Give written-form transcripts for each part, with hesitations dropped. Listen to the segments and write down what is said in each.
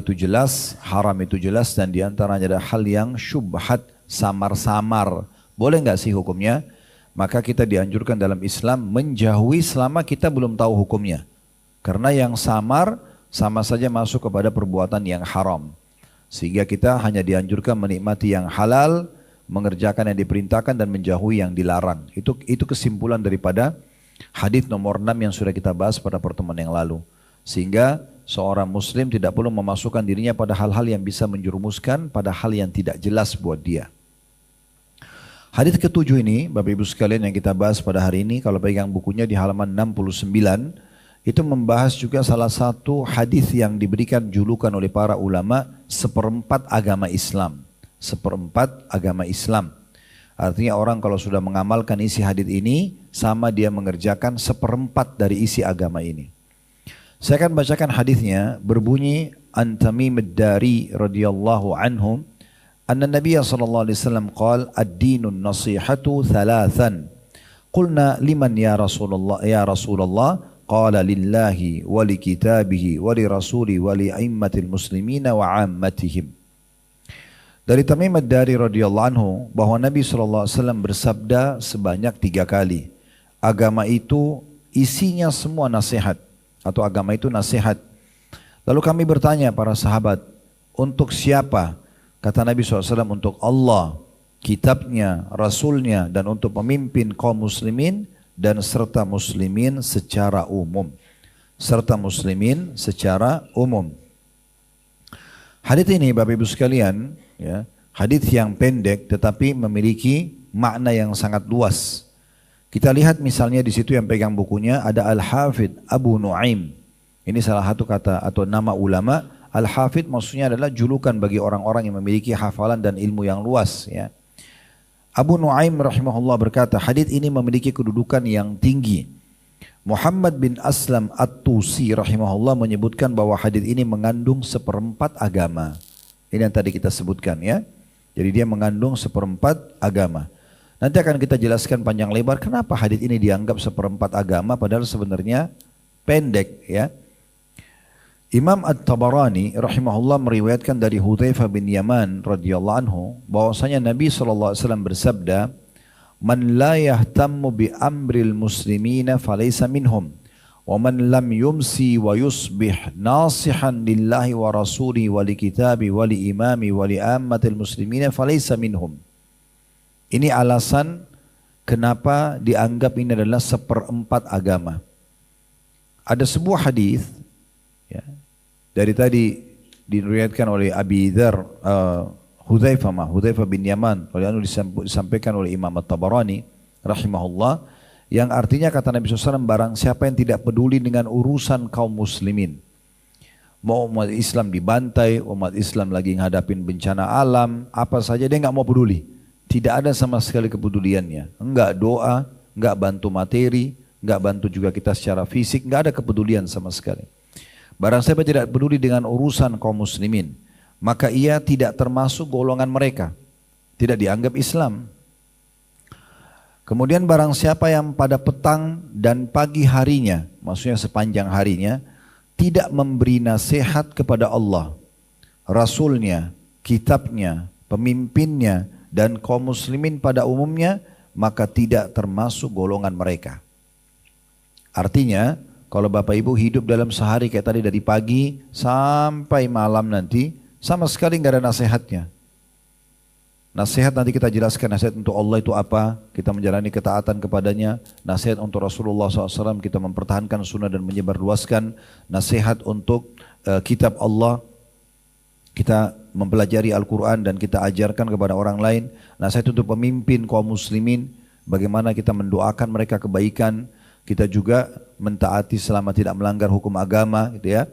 itu jelas, haram itu jelas, dan diantaranya ada hal yang syubhat, samar-samar. Boleh nggak sih hukumnya? Maka kita dianjurkan dalam Islam menjauhi selama kita belum tahu hukumnya. Karena yang samar sama saja masuk kepada perbuatan yang haram. Sehingga kita hanya dianjurkan menikmati yang halal, mengerjakan yang diperintahkan dan menjauhi yang dilarang. Itu kesimpulan daripada hadis nomor 6 yang sudah kita bahas pada pertemuan yang lalu. Sehingga seorang muslim tidak perlu memasukkan dirinya pada hal-hal yang bisa menjerumuskan pada hal yang tidak jelas buat dia. Hadis ketujuh ini, Bapak Ibu sekalian, yang kita bahas pada hari ini, kalau pegang bukunya di halaman 69, itu membahas juga salah satu hadis yang diberikan julukan oleh para ulama seperempat agama Islam. Seperempat agama Islam. Artinya orang kalau sudah mengamalkan isi hadis ini, sama dia mengerjakan seperempat dari isi agama ini. Saya akan bacakan hadisnya, berbunyi an Tamim ad-Dari radhiyallahu anhu anna Nabiy sallallahu alaihi wasallam qala ad-dinun nasihatu thalathan. Qulna liman ya Rasulullah qala lillahi wa li kitabihi wa li rasuli wa li aimmatil muslimina wa ammatihim. Dari Tamim ad-Dari radhiyallahu anhu bahwa Nabi sallallahu alaihi wasallam bersabda sebanyak 3 kali. Agama itu isinya semua nasihat. Atau agama itu nasihat. Lalu kami bertanya para sahabat, untuk siapa? Kata Nabi SAW, untuk Allah, kitabnya, rasulnya, dan untuk pemimpin kaum muslimin, dan serta muslimin secara umum. Serta muslimin secara umum. Hadits ini Bapak Ibu sekalian, ya, hadits yang pendek tetapi memiliki makna yang sangat luas. Kita lihat misalnya di situ yang pegang bukunya ada Al-Hafidh Abu Nuaim. Ini salah satu kata atau nama ulama. Al-Hafidh maksudnya adalah julukan bagi orang-orang yang memiliki hafalan dan ilmu yang luas. Ya. Abu Nuaim rahimahullah berkata, hadits ini memiliki kedudukan yang tinggi. Muhammad bin Aslam At-Tusi rahimahullah menyebutkan bahwa hadits ini mengandung seperempat agama. Ini yang tadi kita sebutkan ya. Jadi dia mengandung seperempat agama. Nanti akan kita jelaskan panjang lebar kenapa hadits ini dianggap seperempat agama padahal sebenarnya pendek ya. Imam At-Tabarani rahimahullah meriwayatkan dari Hudzaifah bin Yaman radhiyallahu anhu bahwasanya Nabi SAW bersabda, "Man la yahtammu bi amril muslimina falaysa minhum, wa man lam yumsi wa yusbih nasihan lillahi wa rasuli wa li kitabi wa li imami wa li ammatil muslimina falaysa minhum." Ini alasan kenapa dianggap ini adalah seperempat agama. Ada sebuah hadis ya, dari tadi diriwayatkan oleh Abi Dzar, Hudzaifah bin Yaman, disampaikan oleh Imam At-Tabarani rahimahullah, yang artinya kata Nabi SAW, barang siapa yang tidak peduli dengan urusan kaum muslimin, mau umat Islam dibantai, umat Islam lagi menghadapin bencana alam, apa saja dia nggak mau peduli. Tidak ada sama sekali kepeduliannya. Enggak doa, enggak bantu materi, enggak bantu juga kita secara fisik, enggak ada kepedulian sama sekali. Barang siapa tidak peduli dengan urusan kaum muslimin, maka ia tidak termasuk golongan mereka. Tidak dianggap Islam. Kemudian barang siapa yang pada petang dan pagi harinya, maksudnya sepanjang harinya, tidak memberi nasihat kepada Allah, Rasulnya, kitabnya, pemimpinnya, dan kaum muslimin pada umumnya, maka tidak termasuk golongan mereka. Artinya, kalau Bapak Ibu hidup dalam sehari kayak tadi dari pagi sampai malam nanti, sama sekali nggak ada nasihatnya. Nasihat nanti kita jelaskan, nasihat untuk Allah itu apa, kita menjalani ketaatan kepadanya. Nasihat untuk Rasulullah SAW, kita mempertahankan sunnah dan menyebarluaskan. Nasihat untuk kitab Allah, kita mempelajari Al-Quran dan kita ajarkan kepada orang lain. Nasihat untuk pemimpin kaum muslimin, bagaimana kita mendoakan mereka kebaikan. Kita juga mentaati selama tidak melanggar hukum agama gitu ya.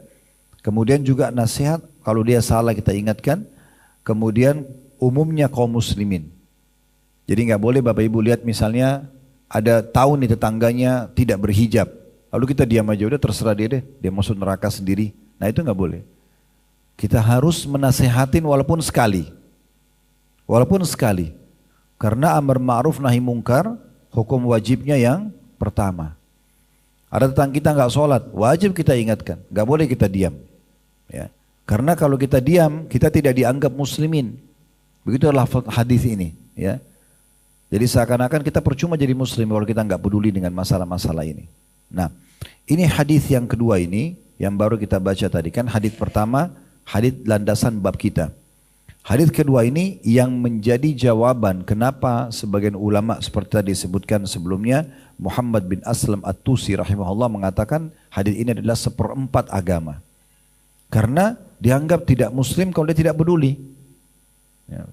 Kemudian juga nasihat kalau dia salah kita ingatkan. Kemudian umumnya kaum muslimin. Jadi nggak boleh Bapak Ibu lihat misalnya ada tahu nih tetangganya tidak berhijab. Lalu kita diam aja, udah terserah dia deh, dia masuk neraka sendiri. Nah itu nggak boleh. Kita harus menasehatin walaupun sekali. Walaupun sekali. Karena amar ma'ruf nahi mungkar, hukum wajibnya yang pertama. Ada tetangga kita nggak sholat, wajib kita ingatkan. Nggak boleh kita diam. Ya. Karena kalau kita diam, kita tidak dianggap muslimin. Begitulah hadis ini, ya. Jadi seakan-akan kita percuma jadi muslim kalau kita nggak peduli dengan masalah-masalah ini. Nah, ini hadis yang kedua ini yang baru kita baca tadi, kan hadis pertama hadis landasan bab kita. Hadis kedua ini yang menjadi jawaban kenapa sebagian ulama seperti tadi disebutkan sebelumnya, Muhammad bin Aslam At-Tusi rahimahullah mengatakan hadis ini adalah seperempat agama. Karena dianggap tidak muslim kalau dia tidak peduli. Ya.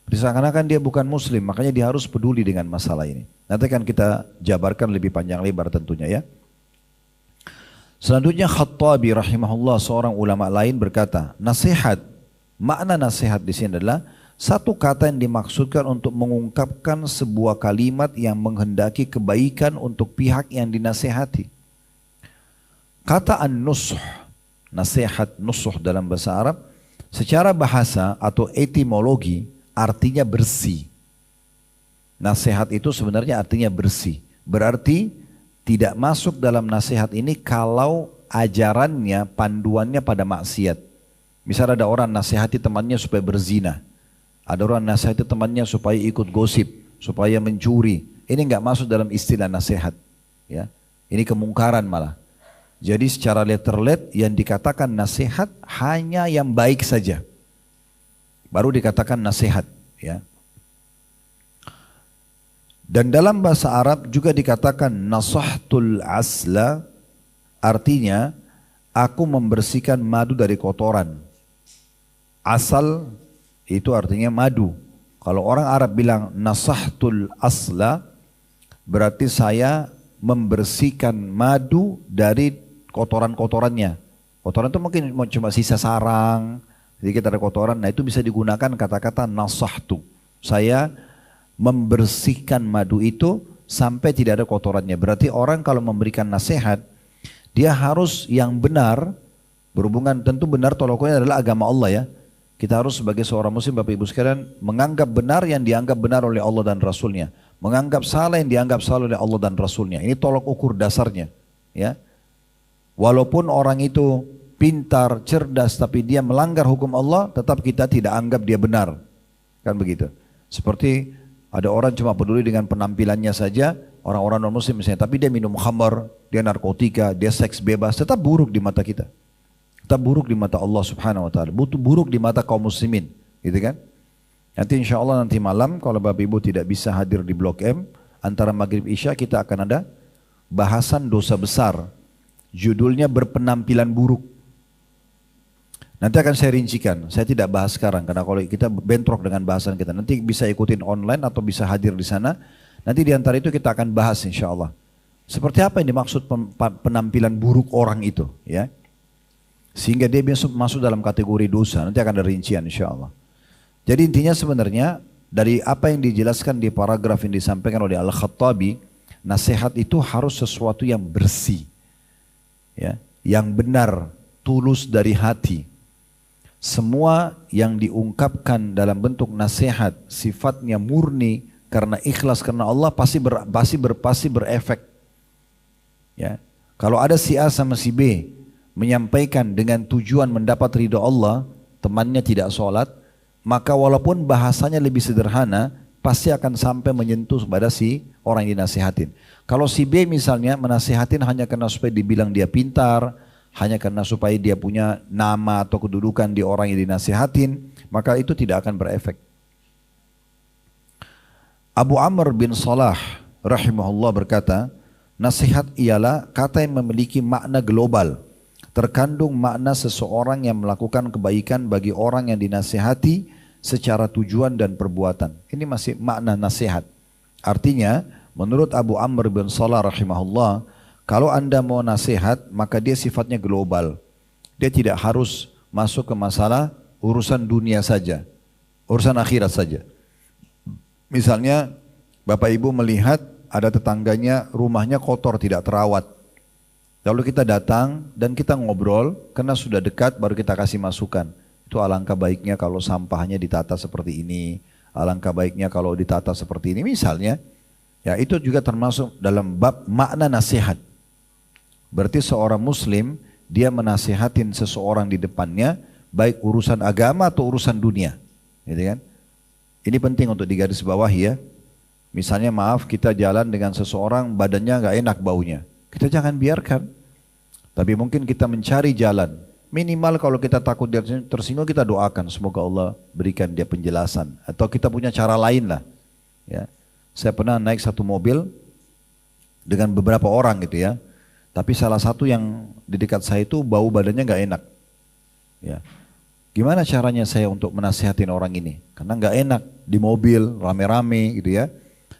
Seakan-akan dia bukan muslim, makanya dia harus peduli dengan masalah ini. Nanti akan kita jabarkan lebih panjang lebar tentunya ya. Selanjutnya Khattabi rahimahullah, seorang ulama lain berkata, nasihat, makna nasihat di sini adalah satu kata yang dimaksudkan untuk mengungkapkan sebuah kalimat yang menghendaki kebaikan untuk pihak yang dinasihati. Kata an-nusuh, nasihat, nusuh dalam bahasa Arab, secara bahasa atau etimologi artinya bersih. Nasihat itu sebenarnya artinya bersih. Berarti tidak masuk dalam nasihat ini kalau ajarannya, panduannya pada maksiat. Misal ada orang nasihati temannya supaya berzina. Ada orang nasihati temannya supaya ikut gosip, supaya mencuri. Ini enggak masuk dalam istilah nasihat. Ya. Ini kemungkaran malah. Jadi secara letterlet yang dikatakan nasihat hanya yang baik saja. Baru dikatakan nasihat. Ya. Dan dalam bahasa Arab juga dikatakan nasahtul asla, artinya aku membersihkan madu dari kotoran. Asal itu artinya madu. Kalau orang Arab bilang nasahtul asla, berarti saya membersihkan madu dari kotoran-kotorannya. Kotoran itu mungkin cuma sisa sarang, sedikit ada kotoran. Nah itu bisa digunakan kata-kata nasahtu. Saya membersihkan madu itu sampai tidak ada kotorannya. Berarti orang kalau memberikan nasihat, dia harus yang benar, berhubungan tentu benar toloknya adalah agama Allah ya. Kita harus sebagai seorang muslim Bapak Ibu sekalian menganggap benar yang dianggap benar oleh Allah dan Rasulnya. Menganggap salah yang dianggap salah oleh Allah dan Rasulnya. Ini tolok ukur dasarnya. Ya. Walaupun orang itu pintar, cerdas, tapi dia melanggar hukum Allah, tetap kita tidak anggap dia benar. Kan begitu. Seperti ada orang cuma peduli dengan penampilannya saja, orang-orang non-muslim misalnya, tapi dia minum khamar, dia narkotika, dia seks bebas, tetap buruk di mata kita. Tetap buruk di mata Allah subhanahu wa ta'ala, buruk di mata kaum muslimin, gitu kan. Nanti insya Allah nanti malam kalau Bapak Ibu tidak bisa hadir di Blok M, antara Maghrib Isya kita akan ada bahasan dosa besar, judulnya berpenampilan buruk. Nanti akan saya rincikan, saya tidak bahas sekarang karena kalau kita bentrok dengan bahasan kita, nanti bisa ikutin online atau bisa hadir di sana, nanti di antara itu kita akan bahas insya Allah. Seperti apa yang dimaksud penampilan buruk orang itu, ya. Sehingga dia masuk dalam kategori dosa. Nanti akan ada rincian insya Allah. Jadi intinya sebenarnya dari apa yang dijelaskan di paragraf yang disampaikan oleh Al-Khattabi, nasihat itu harus sesuatu yang bersih, ya, yang benar, tulus dari hati. Semua yang diungkapkan dalam bentuk nasihat sifatnya murni karena ikhlas karena Allah pasti berefek. Ya, kalau ada si A sama si B menyampaikan dengan tujuan mendapat ridho Allah, temannya tidak sholat, maka walaupun bahasanya lebih sederhana, pasti akan sampai menyentuh pada si orang yang dinasihatin. Kalau si B misalnya menasihatin hanya karena supaya dibilang dia pintar, hanya karena supaya dia punya nama atau kedudukan di orang yang dinasihatin, maka itu tidak akan berefek. Abu Amr bin Salah rahimahullah berkata, nasihat ialah kata yang memiliki makna global. Terkandung makna seseorang yang melakukan kebaikan bagi orang yang dinasihati secara tujuan dan perbuatan. Ini masih makna nasihat. Artinya, menurut Abu Amr bin Salah rahimahullah, kalau Anda mau nasihat, maka dia sifatnya global. Dia tidak harus masuk ke masalah urusan dunia saja, urusan akhirat saja. Misalnya, Bapak Ibu melihat ada tetangganya rumahnya kotor, tidak terawat. Lalu kita datang dan kita ngobrol, karena sudah dekat baru kita kasih masukan. Itu alangkah baiknya kalau sampahnya ditata seperti ini, alangkah baiknya kalau ditata seperti ini. Misalnya, ya itu juga termasuk dalam bab makna nasihat. Berarti seorang muslim, dia menasihatin seseorang di depannya, baik urusan agama atau urusan dunia, gitu kan? Ini penting untuk digarisbawahi ya. Misalnya maaf kita jalan dengan seseorang badannya nggak enak baunya, kita jangan biarkan. Tapi mungkin kita mencari jalan. Minimal kalau kita takut dia tersinggung kita doakan semoga Allah berikan dia penjelasan. Atau kita punya cara lain lah. Ya. Saya pernah naik satu mobil dengan beberapa orang gitu ya. Tapi salah satu yang di dekat saya itu bau badannya nggak enak. Ya. Gimana caranya saya untuk menasihatin orang ini? Karena nggak enak di mobil rame-rame gitu ya.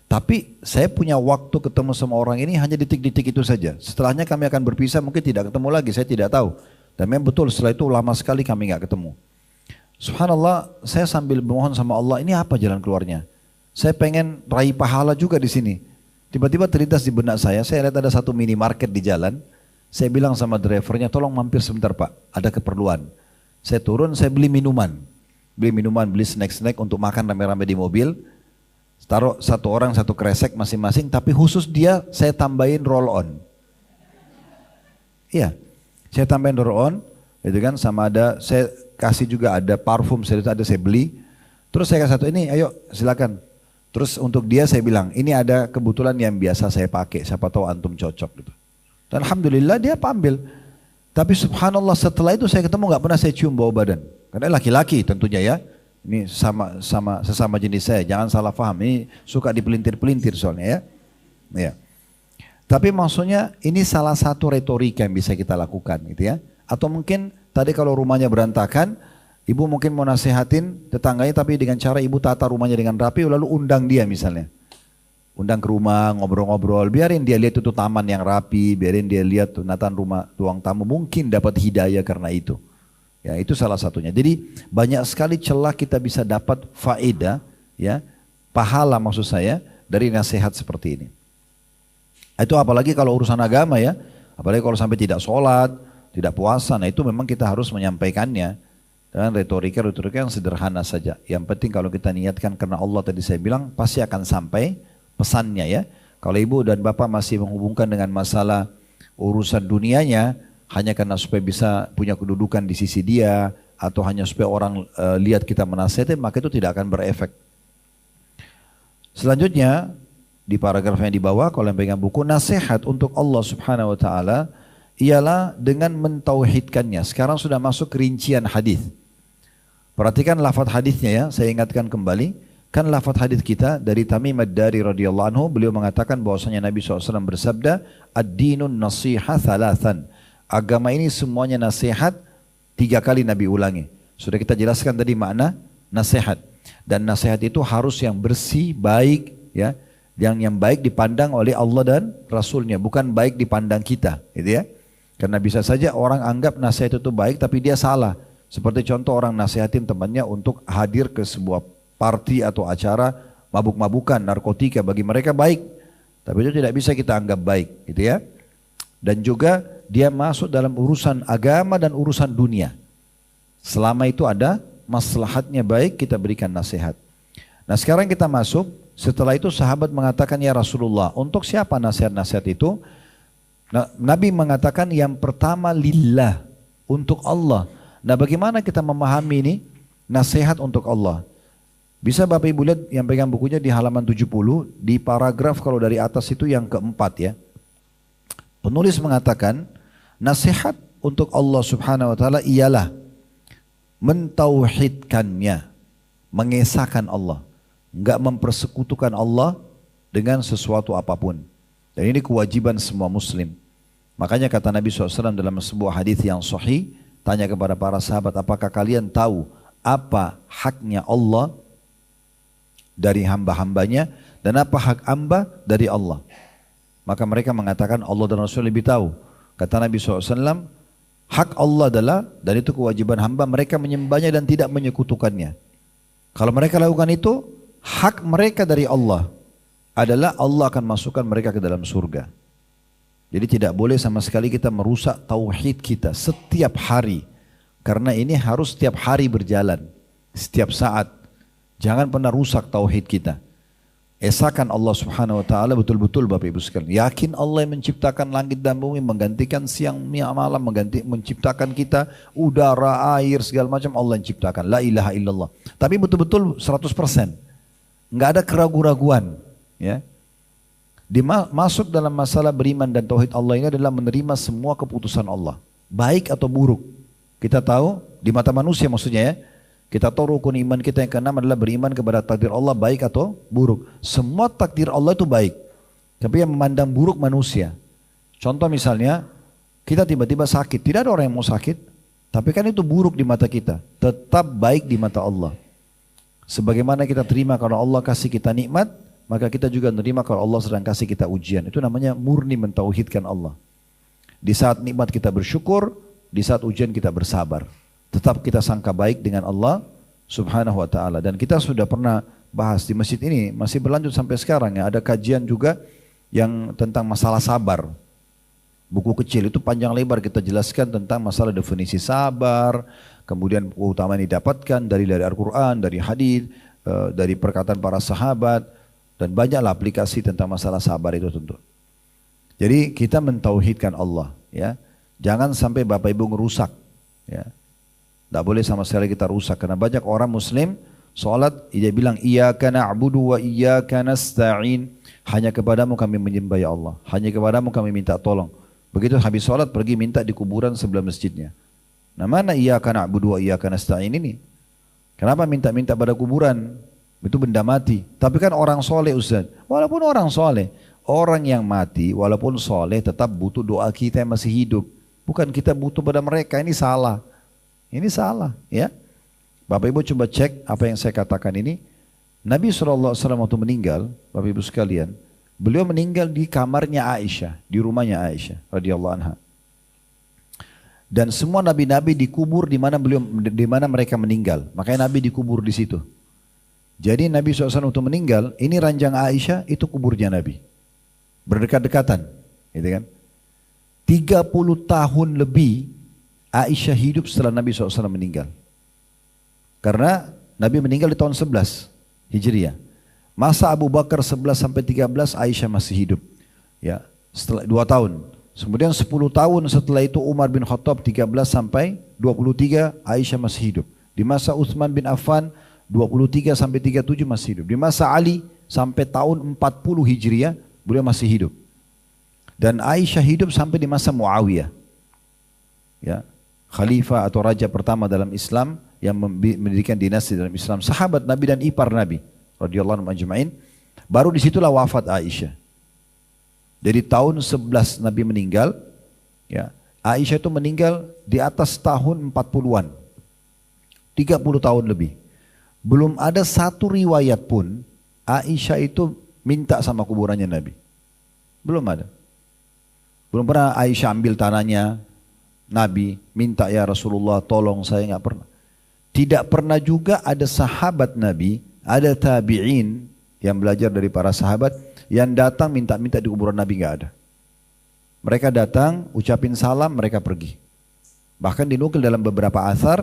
Tapi saya punya waktu ketemu sama orang ini hanya detik-detik itu saja. Setelahnya kami akan berpisah, mungkin tidak ketemu lagi, saya tidak tahu. Dan memang betul setelah itu lama sekali kami nggak ketemu. Subhanallah, saya sambil memohon sama Allah, ini apa jalan keluarnya? Saya pengen raih pahala juga di sini. Tiba-tiba terlintas di benak saya lihat ada satu minimarket di jalan. Saya bilang sama drivernya, tolong mampir sebentar Pak, ada keperluan. Saya turun, saya beli minuman, beli snack-snack untuk makan rame-rame di mobil. Taruh satu orang satu kresek masing-masing, tapi khusus dia saya tambahin roll on. Iya, saya tambahin roll on, gitu kan, sama ada saya kasih juga ada parfum, saya beli. Terus saya kasih satu ini, ayo silakan. Terus untuk dia saya bilang, ini ada kebetulan yang biasa saya pakai, siapa tahu antum cocok gitu. Dan alhamdulillah dia ambil. Tapi subhanallah setelah itu saya ketemu nggak pernah saya cium bau badan. Karena laki-laki tentunya ya. Ini sesama jenis saya, jangan salah paham. Ini suka dipelintir-pelintir soalnya ya. Ya. Tapi maksudnya ini salah satu retorika yang bisa kita lakukan gitu ya. Atau mungkin tadi kalau rumahnya berantakan, ibu mungkin mau nasihatin tetangganya tapi dengan cara ibu tata rumahnya dengan rapi lalu undang dia misalnya. Undang ke rumah, ngobrol-ngobrol, biarin dia lihat itu taman yang rapi, biarin dia lihat penataan rumah, ruang tamu, mungkin dapat hidayah karena itu. Ya, itu salah satunya. Jadi banyak sekali celah kita bisa dapat faedah, ya, pahala maksud saya dari nasihat seperti ini. Itu apalagi kalau urusan agama ya, apalagi kalau sampai tidak sholat, tidak puasa, nah itu memang kita harus menyampaikannya dengan retorika yang sederhana saja. Yang penting kalau kita niatkan karena Allah tadi saya bilang pasti akan sampai pesannya ya. Kalau ibu dan bapak masih menghubungkan dengan masalah urusan dunianya hanya karena supaya bisa punya kedudukan di sisi dia atau hanya supaya orang lihat kita menasihati, maka itu tidak akan berefek. Selanjutnya di paragraf yang di bawah kalau yang pegang buku, nasihat untuk Allah Subhanahu wa taala ialah dengan mentauhidkannya. Sekarang sudah masuk rincian hadis. Perhatikan lafaz hadisnya ya, saya ingatkan kembali. Kan lafaz hadis kita dari Tamim ad-Dari radhiyallahu anhu, beliau mengatakan bahwasanya Nabi SAW bersabda, ad-dinun nasiha thalathan. Agama ini semuanya nasihat, 3 kali Nabi ulangi. Sudah kita jelaskan tadi makna nasihat. Dan nasihat itu harus yang bersih, baik, ya, yang baik dipandang oleh Allah dan Rasulnya, bukan baik dipandang kita, gitu ya. Karena bisa saja orang anggap nasihat itu baik, tapi dia salah. Seperti contoh orang nasihatin temannya untuk hadir ke sebuah party atau acara mabuk-mabukan, narkotika, bagi mereka baik, tapi itu tidak bisa kita anggap baik, gitu ya. Dan juga dia masuk dalam urusan agama dan urusan dunia. Selama itu ada maslahatnya baik, kita berikan nasihat. Nah sekarang kita masuk, setelah itu sahabat mengatakan, ya Rasulullah, untuk siapa nasihat-nasihat itu? Nah, Nabi mengatakan yang pertama lillah, untuk Allah. Nah bagaimana kita memahami ini? Nasihat untuk Allah. Bisa Bapak Ibu lihat yang pegang bukunya di halaman 70, di paragraf kalau dari atas itu yang keempat ya. Penulis mengatakan, nasihat untuk Allah Subhanahu wa taala ialah mentauhidkannya, mengesahkan Allah, enggak mempersekutukan Allah dengan sesuatu apapun. Dan ini kewajiban semua muslim. Makanya kata Nabi SAW dalam sebuah hadis yang sahih, tanya kepada para sahabat, apakah kalian tahu apa haknya Allah dari hamba-hambanya dan apa hak hamba dari Allah? Maka mereka mengatakan Allah dan Rasul lebih tahu. Kata Nabi SAW, hak Allah adalah, dan itu kewajiban hamba, mereka menyembahnya dan tidak menyekutukannya. Kalau mereka lakukan itu, hak mereka dari Allah adalah Allah akan masukkan mereka ke dalam surga. Jadi tidak boleh sama sekali kita merusak tauhid kita setiap hari. Karena ini harus setiap hari berjalan, setiap saat. Jangan pernah rusak tauhid kita. Esakan Allah subhanahu wa ta'ala betul-betul Bapak Ibu sekalian. Yakin Allah yang menciptakan langit dan bumi, menggantikan siang malam, menciptakan kita, udara, air, segala macam Allah yang ciptakan. La ilaha illallah. Tapi betul-betul 100%. Enggak ada keraguan-raguan. Ya. Masuk dalam masalah beriman dan tauhid Allah ini adalah menerima semua keputusan Allah. Baik atau buruk. Kita tahu, di mata manusia maksudnya ya. Kita tahu rukun iman kita yang keenam adalah beriman kepada takdir Allah baik atau buruk. Semua takdir Allah itu baik. Tapi yang memandang buruk manusia. Contoh misalnya, kita tiba-tiba sakit. Tidak ada orang yang mau sakit. Tapi kan itu buruk di mata kita. Tetap baik di mata Allah. Sebagaimana kita terima kalau Allah kasih kita nikmat, maka kita juga menerima kalau Allah sedang kasih kita ujian. Itu namanya murni mentauhidkan Allah. Di saat nikmat kita bersyukur, di saat ujian kita bersabar. Tetap kita sangka baik dengan Allah subhanahu wa ta'ala. Dan kita sudah pernah bahas di masjid ini, masih berlanjut sampai sekarang ya. Ada kajian juga yang tentang masalah sabar. Buku kecil itu panjang lebar kita jelaskan tentang masalah definisi sabar, kemudian keutamaan yang didapatkan dari Al-Quran, dari hadis, dari perkataan para sahabat, dan banyaklah aplikasi tentang masalah sabar itu tentu. Jadi kita mentauhidkan Allah ya. Jangan sampai Bapak Ibu ngerusak ya. Tidak boleh sama sekali kita rusak. Karena banyak orang muslim sholat, dia bilang iyyaka na'budu wa iyyaka nasta'in. Hanya kepadamu kami menyembah ya Allah. Hanya kepadamu kami minta tolong. Begitu habis sholat pergi minta di kuburan sebelah masjidnya. Nah mana iyyaka na'budu wa iyyaka nasta'in ini? Kenapa minta-minta pada kuburan? Itu benda mati. Tapi kan orang soleh Ustaz. Walaupun orang soleh. Orang yang mati walaupun soleh tetap butuh doa kita yang masih hidup. Bukan kita butuh pada mereka. Ini salah. Ini salah ya. Bapak Ibu coba cek apa yang saya katakan ini. Nabi SAW waktu meninggal, Bapak Ibu sekalian, beliau meninggal di kamarnya Aisyah, di rumahnya Aisyah radhiyallahu anha. Dan semua nabi-nabi dikubur di mana mereka meninggal. Makanya Nabi dikubur di situ. Jadi Nabi SAW waktu meninggal, ini ranjang Aisyah, itu kuburnya Nabi. Berdekat-dekatan, gitu kan? 30 tahun lebih Aisyah hidup setelah Nabi SAW meninggal. Karena Nabi meninggal di tahun 11 Hijriah. Masa Abu Bakar 11 sampai 13 Aisyah masih hidup. Ya, setelah 2 tahun. Kemudian 10 tahun setelah itu Umar bin Khattab 13 sampai 23 Aisyah masih hidup. Di masa Utsman bin Affan 23 sampai 37 masih hidup. Di masa Ali sampai tahun 40 Hijriah beliau masih hidup. Dan Aisyah hidup sampai di masa Muawiyah. Ya. Khalifah atau raja pertama dalam Islam yang mendirikan dinasti dalam Islam, sahabat Nabi dan ipar Nabi radhiyallahu anhum ajma'in. Baru disitulah wafat Aisyah. Jadi tahun 11 Nabi meninggal, ya, Aisyah itu meninggal di atas tahun 40-an. 30 tahun lebih. Belum ada satu riwayat pun Aisyah itu minta sama kuburannya Nabi. Belum ada. Belum pernah Aisyah ambil tanahnya Nabi, minta ya Rasulullah tolong saya, nggak pernah. Tidak pernah juga ada sahabat Nabi, ada tabi'in yang belajar dari para sahabat yang datang minta-minta di kuburan Nabi, nggak ada. Mereka datang, ucapin salam, mereka pergi. Bahkan dinukil dalam beberapa athar,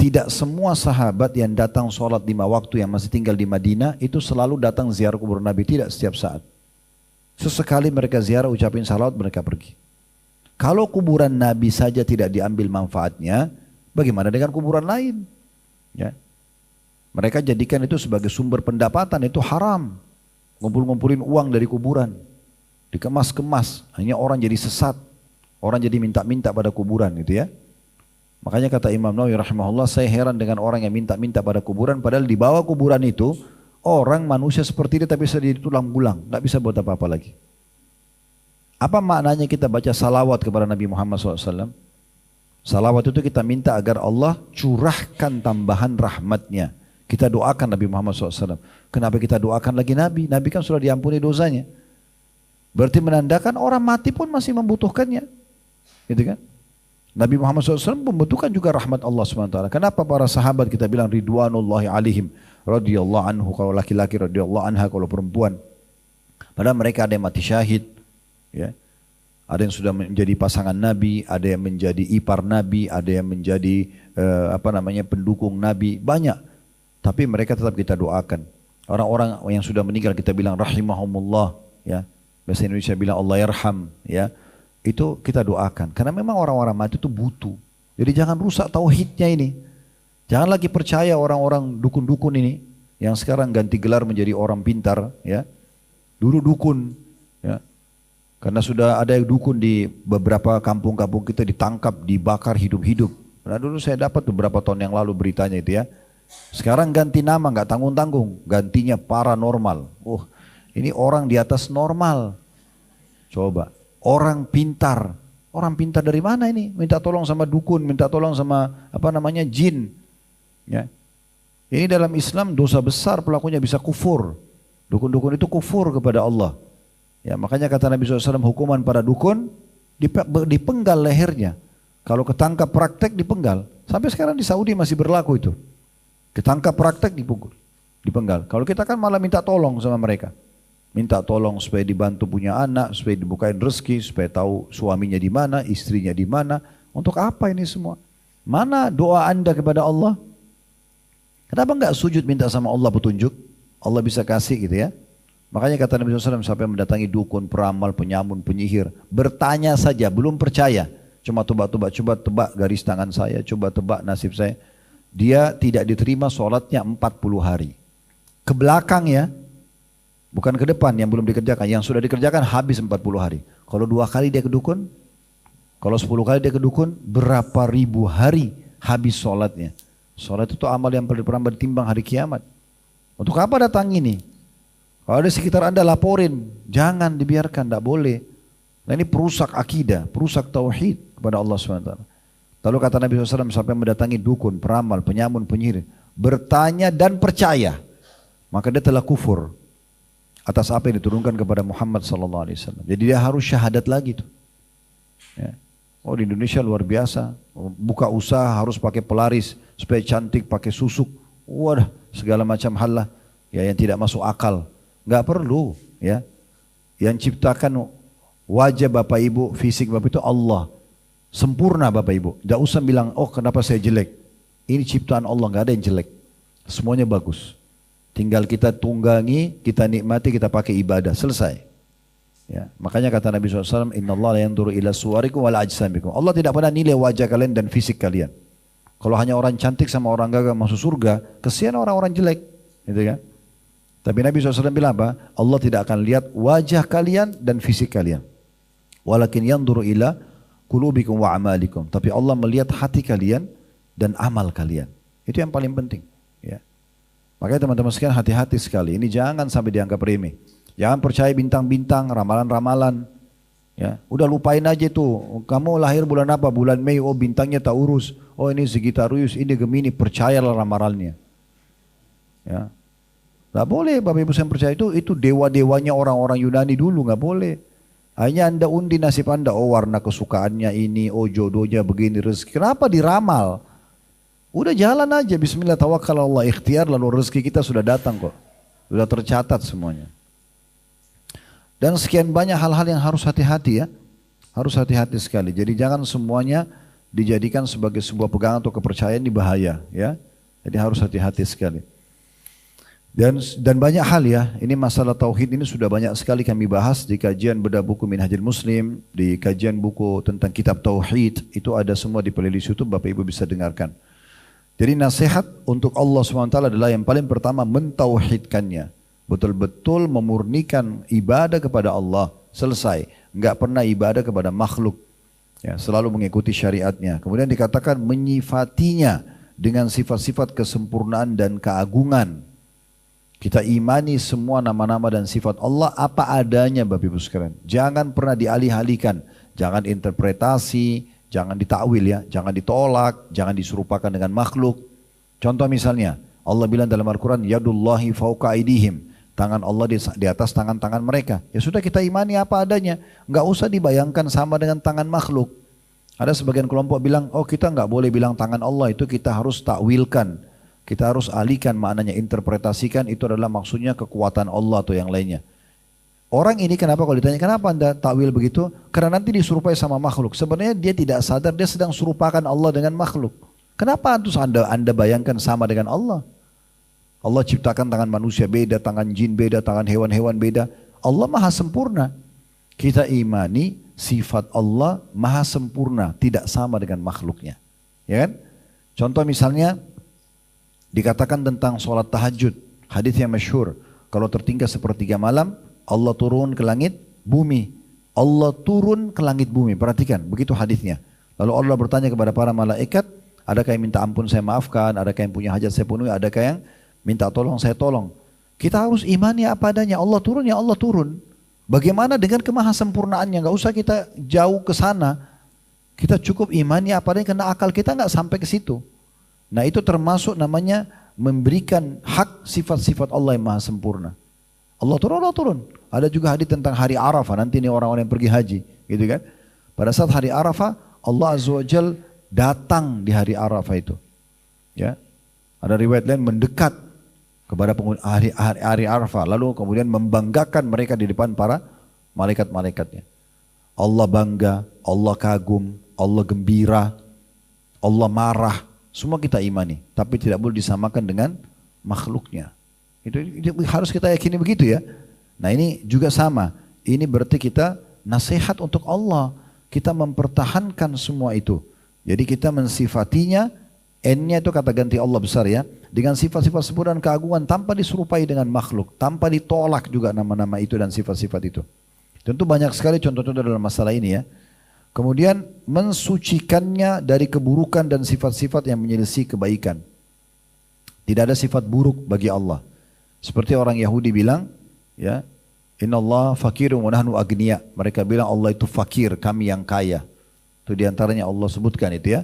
tidak semua sahabat yang datang sholat 5 waktu yang masih tinggal di Madinah itu selalu datang ziarah kuburan Nabi, tidak setiap saat. Sesekali mereka ziarah, ucapin salawat, mereka pergi. Kalau kuburan Nabi saja tidak diambil manfaatnya, bagaimana dengan kuburan lain? Ya. Mereka jadikan itu sebagai sumber pendapatan, itu haram. Ngumpul-ngumpulin uang dari kuburan, dikemas-kemas, hanya orang jadi sesat, orang jadi minta-minta pada kuburan gitu ya. Makanya kata Imam Nawawi rahimahullah, saya heran dengan orang yang minta-minta pada kuburan, padahal di bawah kuburan itu orang manusia seperti ini tapi bisa jadi tulang bulang, nggak bisa buat apa-apa lagi. Apa maknanya kita baca salawat kepada Nabi Muhammad SAW? Salawat itu kita minta agar Allah curahkan tambahan rahmatnya. Kita doakan Nabi Muhammad SAW. Kenapa kita doakan lagi Nabi? Nabi kan sudah diampuni dosanya. Berarti menandakan orang mati pun masih membutuhkannya. Gitu kan? Nabi Muhammad SAW membutuhkan juga rahmat Allah SWT. Kenapa para sahabat kita bilang ridwanullahi alaihim radhiyallahu anhu kalau laki-laki, radhiyallahu anha kalau perempuan. Padahal mereka ada yang mati syahid. Ya, ada yang sudah menjadi pasangan Nabi, ada yang menjadi ipar Nabi, ada yang menjadi pendukung Nabi, banyak. Tapi mereka tetap kita doakan Orang-orang yang sudah meninggal kita bilang rahimahumullah, ya. Bahasa Indonesia bilang Allah yarham, ya. Itu kita doakan. Karena memang orang-orang mati itu butuh. Jadi jangan rusak tauhidnya ini. Jangan lagi percaya orang-orang dukun-dukun ini yang sekarang ganti gelar menjadi orang pintar, ya. Dulu dukun, ya. Karena sudah ada yang dukun di beberapa kampung-kampung kita ditangkap, dibakar hidup-hidup. Nah dulu saya dapat beberapa tahun yang lalu beritanya itu, ya. Sekarang ganti nama nggak tanggung-tanggung, gantinya paranormal. Ini orang di atas normal. Coba, orang pintar dari mana ini? Minta tolong sama dukun, minta tolong sama jin. Ya. Ini dalam Islam dosa besar, pelakunya bisa kufur. Dukun-dukun itu kufur kepada Allah. Ya, makanya kata Nabi SAW, hukuman para dukun dipenggal lehernya. Kalau ketangkap praktek dipenggal. Sampai sekarang di Saudi masih berlaku itu. Ketangkap praktek dipenggal. Kalau kita kan malah minta tolong sama mereka. Minta tolong supaya dibantu punya anak, supaya dibukain rezeki, supaya tahu suaminya di mana, istrinya di mana. Untuk apa ini semua? Mana doa Anda kepada Allah? Kenapa enggak sujud minta sama Allah petunjuk? Allah bisa kasih gitu, ya. Makanya kata Nabi SAW, sampai mendatangi dukun, peramal, penyamun, penyihir, bertanya saja, belum percaya. Cuma tebak-tebak, coba tebak garis tangan saya, coba tebak nasib saya. Dia tidak diterima sholatnya 40 hari. Ke belakang, ya, bukan ke depan yang belum dikerjakan. Yang sudah dikerjakan habis 40 hari. Kalau 2 kali dia ke dukun, kalau 10 kali dia ke dukun, berapa ribu hari habis sholatnya. Sholat itu amal yang paling pernah ditimbang hari kiamat. Untuk apa datang ini? Kalau ada sekitar Anda laporin, jangan dibiarkan, tidak boleh. Nah ini perusak akidah, perusak tauhid kepada Allah SWT. Lalu kata Nabi SAW, sampai mendatangi dukun, peramal, penyamun, penyihir, bertanya dan percaya, maka dia telah kufur atas apa yang diturunkan kepada Muhammad SAW. Jadi dia harus syahadat lagi tuh. Ya. Oh di Indonesia luar biasa, buka usaha harus pakai pelaris supaya cantik, pakai susuk, wadah segala macam hal lah, ya, yang tidak masuk akal. Nggak perlu, ya. Yang ciptakan wajah Bapak Ibu, fisik Bapak itu Allah. Sempurna Bapak Ibu. Tidak usah bilang, oh kenapa saya jelek. Ini ciptaan Allah, nggak ada yang jelek. Semuanya bagus. Tinggal kita tunggangi, kita nikmati, kita pakai ibadah. Selesai. Ya. Makanya kata Nabi SAW, Inna Allah la yanzuru ila suwarikum wala ajsamikum. Allah tidak pernah nilai wajah kalian dan fisik kalian. Kalau hanya orang cantik sama orang gagah masuk surga, kesian orang-orang jelek. Gitu kan? Tapi Nabi SAW bilang apa? Allah tidak akan lihat wajah kalian dan fisik kalian. Walakin yanzuru ila qulubikum wa amalikum. Tapi Allah melihat hati kalian dan amal kalian. Itu yang paling penting. Ya. Makanya teman-teman sekalian hati-hati sekali. Ini jangan sampai dianggap remeh. Jangan percaya bintang-bintang, ramalan-ramalan. Ya, udah lupain aja tuh. Kamu lahir bulan apa? Bulan Mei. Oh bintangnya Taurus. Oh ini Sagittarius, ini Gemini. Percayalah ramalannya. Ya. Gak boleh Bapak Ibu saya percaya itu dewa-dewanya orang-orang Yunani dulu, gak boleh. Hanya Anda undi nasib Anda, oh warna kesukaannya ini, oh jodohnya begini, rezeki. Kenapa diramal? Udah jalan aja, bismillah tawakal Allah, ikhtiar, lalu rezeki kita sudah datang kok. Sudah tercatat semuanya. Dan sekian banyak hal-hal yang harus hati-hati ya. Harus hati-hati sekali. Jadi jangan semuanya dijadikan sebagai sebuah pegangan atau kepercayaan, ini bahaya ya. Jadi harus hati-hati sekali. Dan banyak hal ya, ini masalah tauhid ini sudah banyak sekali kami bahas di kajian bedah buku Minhajul Muslim, di kajian buku tentang kitab tauhid, itu ada semua di playlist YouTube, Bapak Ibu bisa dengarkan. Jadi nasihat untuk Allah SWT adalah yang paling pertama mentauhidkannya, betul-betul memurnikan ibadah kepada Allah, selesai, enggak pernah ibadah kepada makhluk, ya, selalu mengikuti syariatnya. Kemudian dikatakan menyifatinya dengan sifat-sifat kesempurnaan dan keagungan. Kita imani semua nama-nama dan sifat Allah apa adanya Bapak Ibu sekalian. Jangan pernah dialih-alihkan, jangan interpretasi, jangan ditakwil ya, jangan ditolak, jangan diserupakan dengan makhluk. Contoh misalnya, Allah bilang dalam Al-Quran, Yadullahi fauqa aidihim, tangan Allah di atas tangan-tangan mereka. Ya sudah kita imani apa adanya, nggak usah dibayangkan sama dengan tangan makhluk. Ada sebagian kelompok bilang, oh kita nggak boleh bilang tangan Allah itu kita harus takwilkan. Kita harus alihkan maknanya, interpretasikan itu adalah maksudnya kekuatan Allah atau yang lainnya. Orang ini kenapa kalau ditanya, kenapa anda takwil begitu? Karena nanti diserupai sama makhluk. Sebenarnya dia tidak sadar, dia sedang serupakan Allah dengan makhluk. Kenapa terus anda bayangkan sama dengan Allah? Allah ciptakan tangan manusia beda, tangan jin beda, tangan hewan-hewan beda. Allah maha sempurna. Kita imani sifat Allah maha sempurna, tidak sama dengan makhluknya. Ya kan? Contoh misalnya dikatakan tentang sholat tahajud, hadis yang masyhur, kalau tertinggal sepertiga malam, Allah turun ke langit bumi. Allah turun ke langit bumi. Perhatikan, begitu hadisnya. Lalu Allah bertanya kepada para malaikat, adakah yang minta ampun saya maafkan, adakah yang punya hajat saya penuhi, adakah yang minta tolong saya tolong. Kita harus imani apa adanya. Allah turun, ya Allah turun. Bagaimana dengan kemahasempurnaannya? Gak usah kita jauh ke sana. Kita cukup imani apa adanya karena akal kita gak sampai ke situ. Nah itu termasuk namanya memberikan hak sifat-sifat Allah yang maha sempurna. Allah turun. Ada juga hadis tentang hari Arafah. Nanti ini orang-orang yang pergi haji, gitu kan? Pada saat hari Arafah, Allah Azza wa Jal datang di hari Arafah itu. Ya, ada riwayat lain mendekat kepada penghuni hari Arafah, lalu kemudian membanggakan mereka di depan para malaikat-malaikatnya. Allah bangga, Allah kagum, Allah gembira, Allah marah. Semua kita imani, tapi tidak boleh disamakan dengan makhluknya. Itu harus kita yakini begitu ya. Nah ini juga sama. Ini berarti kita nasihat untuk Allah. Kita mempertahankan semua itu. Jadi kita mensifatinya, N-nya itu kata ganti Allah besar ya. Dengan sifat-sifat sempurna dan keagungan tanpa diserupai dengan makhluk. Tanpa ditolak juga nama-nama itu dan sifat-sifat itu. Tentu banyak sekali contoh-contoh dalam masalah ini ya. Kemudian mensucikannya dari keburukan dan sifat-sifat yang menyelisih kebaikan. Tidak ada sifat buruk bagi Allah. Seperti orang Yahudi bilang, ya, Innallah fakirun wa nahnu agniya. Mereka bilang Allah itu fakir, kami yang kaya. Itu diantaranya Allah sebutkan itu ya.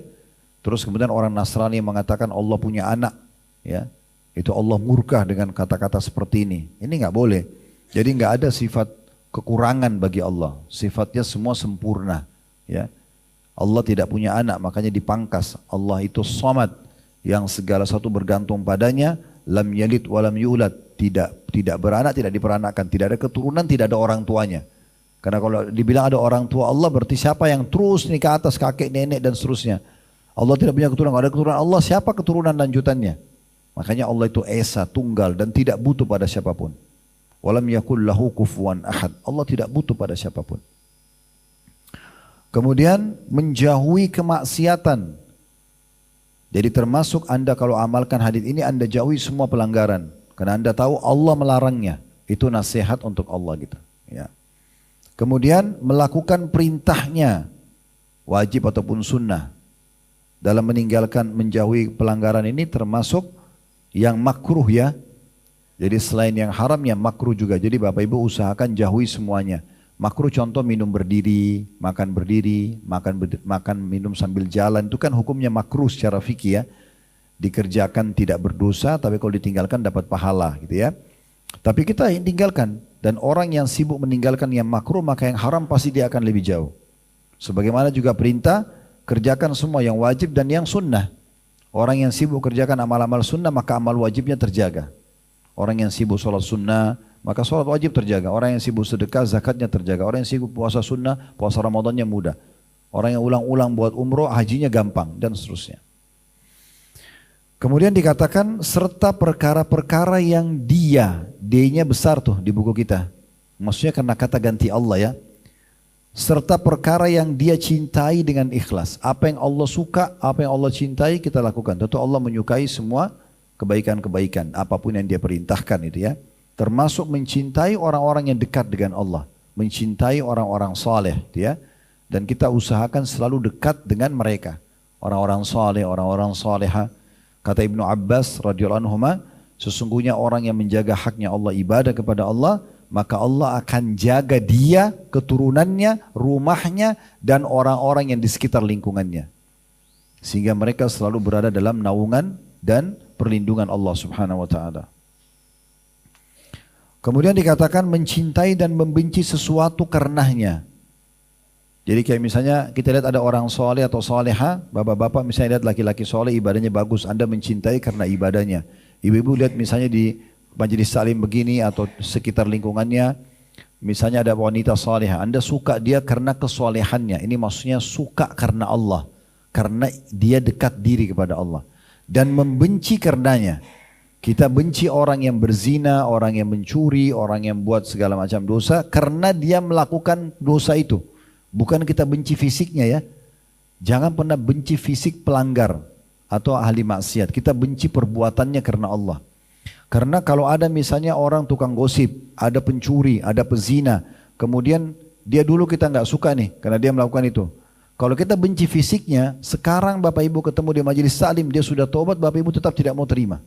Terus kemudian orang Nasrani mengatakan Allah punya anak, ya. Itu Allah murka dengan kata-kata seperti ini. Ini nggak boleh. Jadi nggak ada sifat kekurangan bagi Allah. Sifatnya semua sempurna, ya. Allah tidak punya anak, makanya dipangkas. Allah itu Samad, yang segala satu bergantung padanya. Lam yalid walam yulad, tidak beranak, tidak diperanakkan, tidak ada keturunan, tidak ada orang tuanya. Karena kalau dibilang ada orang tua Allah, berarti siapa yang terus nih ke atas, kakek, nenek dan seterusnya. Allah tidak punya keturunan, kalau ada keturunan Allah, siapa keturunan lanjutannya? Makanya Allah itu esa, tunggal dan tidak butuh pada siapapun. Walam yakul lahu kufuwan ahad. Allah tidak butuh pada siapapun. Kemudian menjauhi kemaksiatan. Jadi termasuk Anda kalau amalkan hadis ini, Anda jauhi semua pelanggaran. Karena Anda tahu Allah melarangnya. Itu nasihat untuk Allah gitu. Ya. Kemudian melakukan perintahnya, wajib ataupun sunnah. Dalam meninggalkan, menjauhi pelanggaran ini termasuk yang makruh ya. Jadi selain yang haram, yang makruh juga. Jadi Bapak Ibu usahakan jauhi semuanya. Makruh contoh minum berdiri, makan minum sambil jalan, itu kan hukumnya makruh secara fikih ya. Dikerjakan tidak berdosa, tapi kalau ditinggalkan dapat pahala gitu ya. Tapi kita tinggalkan, dan orang yang sibuk meninggalkan yang makruh, maka yang haram pasti dia akan lebih jauh. Sebagaimana juga perintah, kerjakan semua yang wajib dan yang sunnah. Orang yang sibuk kerjakan amal-amal sunnah, maka amal wajibnya terjaga. Orang yang sibuk sholat sunnah, maka sholat wajib terjaga. Orang yang sibuk sedekah, zakatnya terjaga. Orang yang sibuk puasa sunnah, puasa Ramadannya mudah. Orang yang ulang-ulang buat umroh, hajinya gampang, dan seterusnya. Kemudian dikatakan, serta perkara-perkara yang D-nya besar tuh di buku kita. Maksudnya karena kata ganti Allah ya. Serta perkara yang dia cintai dengan ikhlas. Apa yang Allah suka, apa yang Allah cintai, kita lakukan. Tentu Allah menyukai semua kebaikan-kebaikan, apapun yang dia perintahkan itu ya. Termasuk mencintai orang-orang yang dekat dengan Allah, mencintai orang-orang saleh, ya. Dan kita usahakan selalu dekat dengan mereka, orang-orang saleh, orang-orang saleha. Kata Ibnu Abbas radhiyallahu anhu, sesungguhnya orang yang menjaga haknya Allah, ibadah kepada Allah, maka Allah akan jaga dia, keturunannya, rumahnya, dan orang-orang yang di sekitar lingkungannya, sehingga mereka selalu berada dalam naungan dan perlindungan Allah Subhanahu wa taala. Kemudian dikatakan mencintai dan membenci sesuatu karenanya. Jadi kayak misalnya kita lihat ada orang soleh atau soleha, bapak-bapak misalnya lihat laki-laki soleh ibadahnya bagus, Anda mencintai karena ibadahnya. Ibu-ibu lihat misalnya di majelis salim begini atau sekitar lingkungannya, misalnya ada wanita soleha, Anda suka dia karena kesolehannya. Ini maksudnya suka karena Allah, karena dia dekat diri kepada Allah. Dan membenci karenanya. Kita benci orang yang berzina, orang yang mencuri, orang yang buat segala macam dosa karena dia melakukan dosa itu. Bukan kita benci fisiknya ya. Jangan pernah benci fisik pelanggar atau ahli maksiat. Kita benci perbuatannya karena Allah. Karena kalau ada misalnya orang tukang gosip, ada pencuri, ada pezina, kemudian dia dulu kita nggak suka nih karena dia melakukan itu. Kalau kita benci fisiknya, sekarang Bapak Ibu ketemu di majelis taklim, dia sudah tobat, Bapak Ibu tetap tidak mau terima.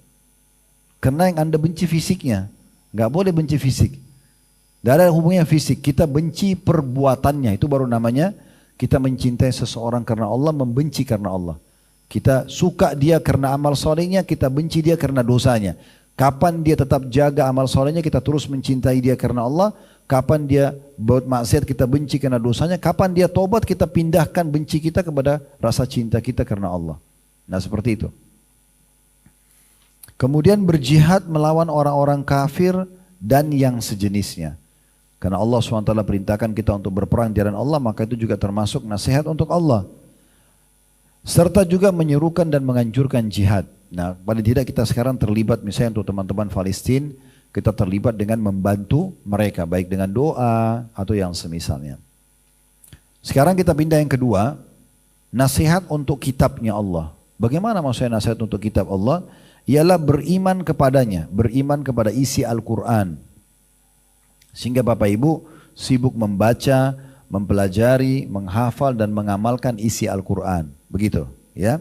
Karena yang Anda benci fisiknya, nggak boleh benci fisik. Gak ada hubungannya fisik, kita benci perbuatannya, itu baru namanya kita mencintai seseorang karena Allah, membenci karena Allah. Kita suka dia karena amal solehnya, kita benci dia karena dosanya. Kapan dia tetap jaga amal solehnya, kita terus mencintai dia karena Allah. Kapan dia buat maksiat, kita benci karena dosanya. Kapan dia tobat, kita pindahkan benci kita kepada rasa cinta kita karena Allah. Nah seperti itu. Kemudian berjihad melawan orang-orang kafir dan yang sejenisnya. Karena Allah SWT perintahkan kita untuk berperang di jalan Allah, maka itu juga termasuk nasihat untuk Allah. Serta juga menyerukan dan menganjurkan jihad. Nah, paling tidak kita sekarang terlibat misalnya untuk teman-teman Palestina, kita terlibat dengan membantu mereka, baik dengan doa atau yang semisalnya. Sekarang kita pindah yang kedua, nasihat untuk kitabnya Allah. Bagaimana maksudnya nasihat untuk kitab Allah? Ialah beriman kepadanya, beriman kepada isi Al-Quran. Sehingga Bapak Ibu sibuk membaca, mempelajari, menghafal dan mengamalkan isi Al-Quran. Begitu ya.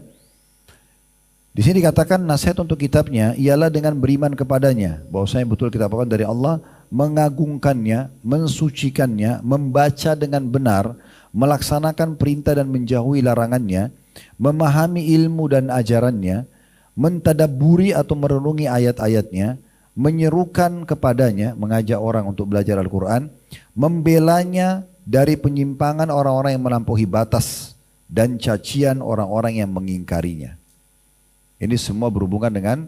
Di sini dikatakan nasihat untuk kitabnya ialah dengan beriman kepadanya. Bahwasanya betul kitab Al-Quran dari Allah, mengagungkannya, mensucikannya, membaca dengan benar, melaksanakan perintah dan menjauhi larangannya, memahami ilmu dan ajarannya, mentadabburi atau merenungi ayat-ayatnya, menyerukan kepadanya, mengajak orang untuk belajar Al-Quran, membelanya dari penyimpangan orang-orang yang melampaui batas dan cacian orang-orang yang mengingkarinya. Ini semua berhubungan dengan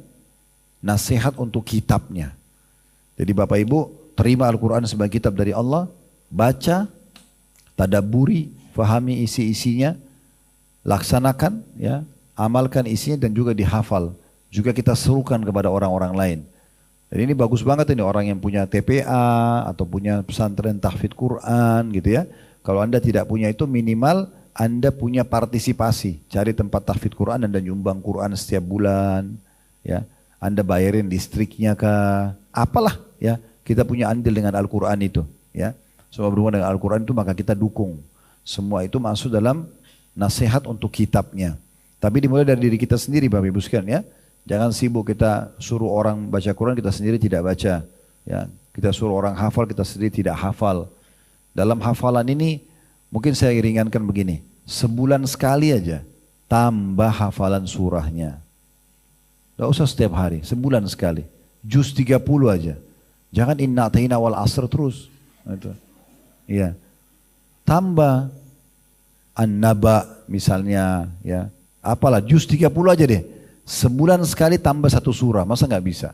nasihat untuk kitabnya. Jadi Bapak Ibu terima Al-Quran sebagai kitab dari Allah, baca, tadabburi, fahami isi-isinya, laksanakan ya, amalkan isinya dan juga dihafal. Juga kita serukan kepada orang-orang lain. Dan ini bagus banget ini orang yang punya TPA atau punya pesantren tahfidz Quran gitu ya. Kalau Anda tidak punya itu minimal Anda punya partisipasi. Cari tempat tahfidz Quran, Anda nyumbang Quran setiap bulan. Ya, Anda bayarin listriknya kah? Apalah ya, kita punya andil dengan Al-Quran itu. Ya, semua berhubungan dengan Al-Quran itu maka kita dukung. Semua itu masuk dalam nasihat untuk kitabnya. Tapi dimulai dari diri kita sendiri Bapak Ibu sekalian ya. Jangan sibuk kita suruh orang baca Quran, kita sendiri tidak baca. Ya, kita suruh orang hafal, kita sendiri tidak hafal. Dalam hafalan ini mungkin saya ringankan begini. Sebulan sekali aja tambah hafalan surahnya. Tidak usah setiap hari, sebulan sekali. Juz 30 aja. Jangan inna a'taina wal asr terus. Itu. Iya. Tambah an-naba misalnya ya. Apalah juz 30 aja deh. Sebulan sekali tambah satu surah, masa nggak bisa?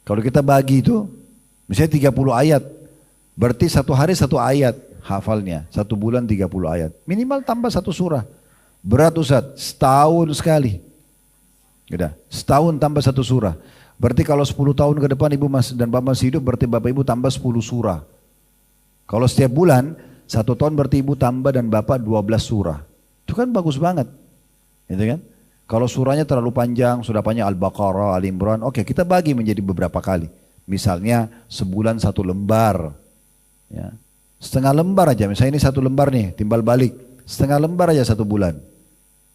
Kalau kita bagi itu, misalnya 30 ayat, berarti satu hari satu ayat hafalnya, satu bulan 30 ayat. Minimal tambah satu surah. Berat Ustaz, setahun sekali. Udah, setahun tambah satu surah. Berarti kalau 10 tahun ke depan Ibu dan Bapak masih hidup, berarti Bapak Ibu tambah 10 surah. Kalau setiap bulan, 1 tahun berarti Ibu tambah dan Bapak 12 surah. Itu kan bagus banget. Gitu kan? Kalau surahnya terlalu panjang, sudah panjang Al-Baqarah, Al-Imran, oke kita bagi menjadi beberapa kali. Misalnya sebulan 1 lembar. Ya. Setengah lembar aja, misalnya ini 1 lembar nih, timbal balik. Setengah lembar aja 1 bulan.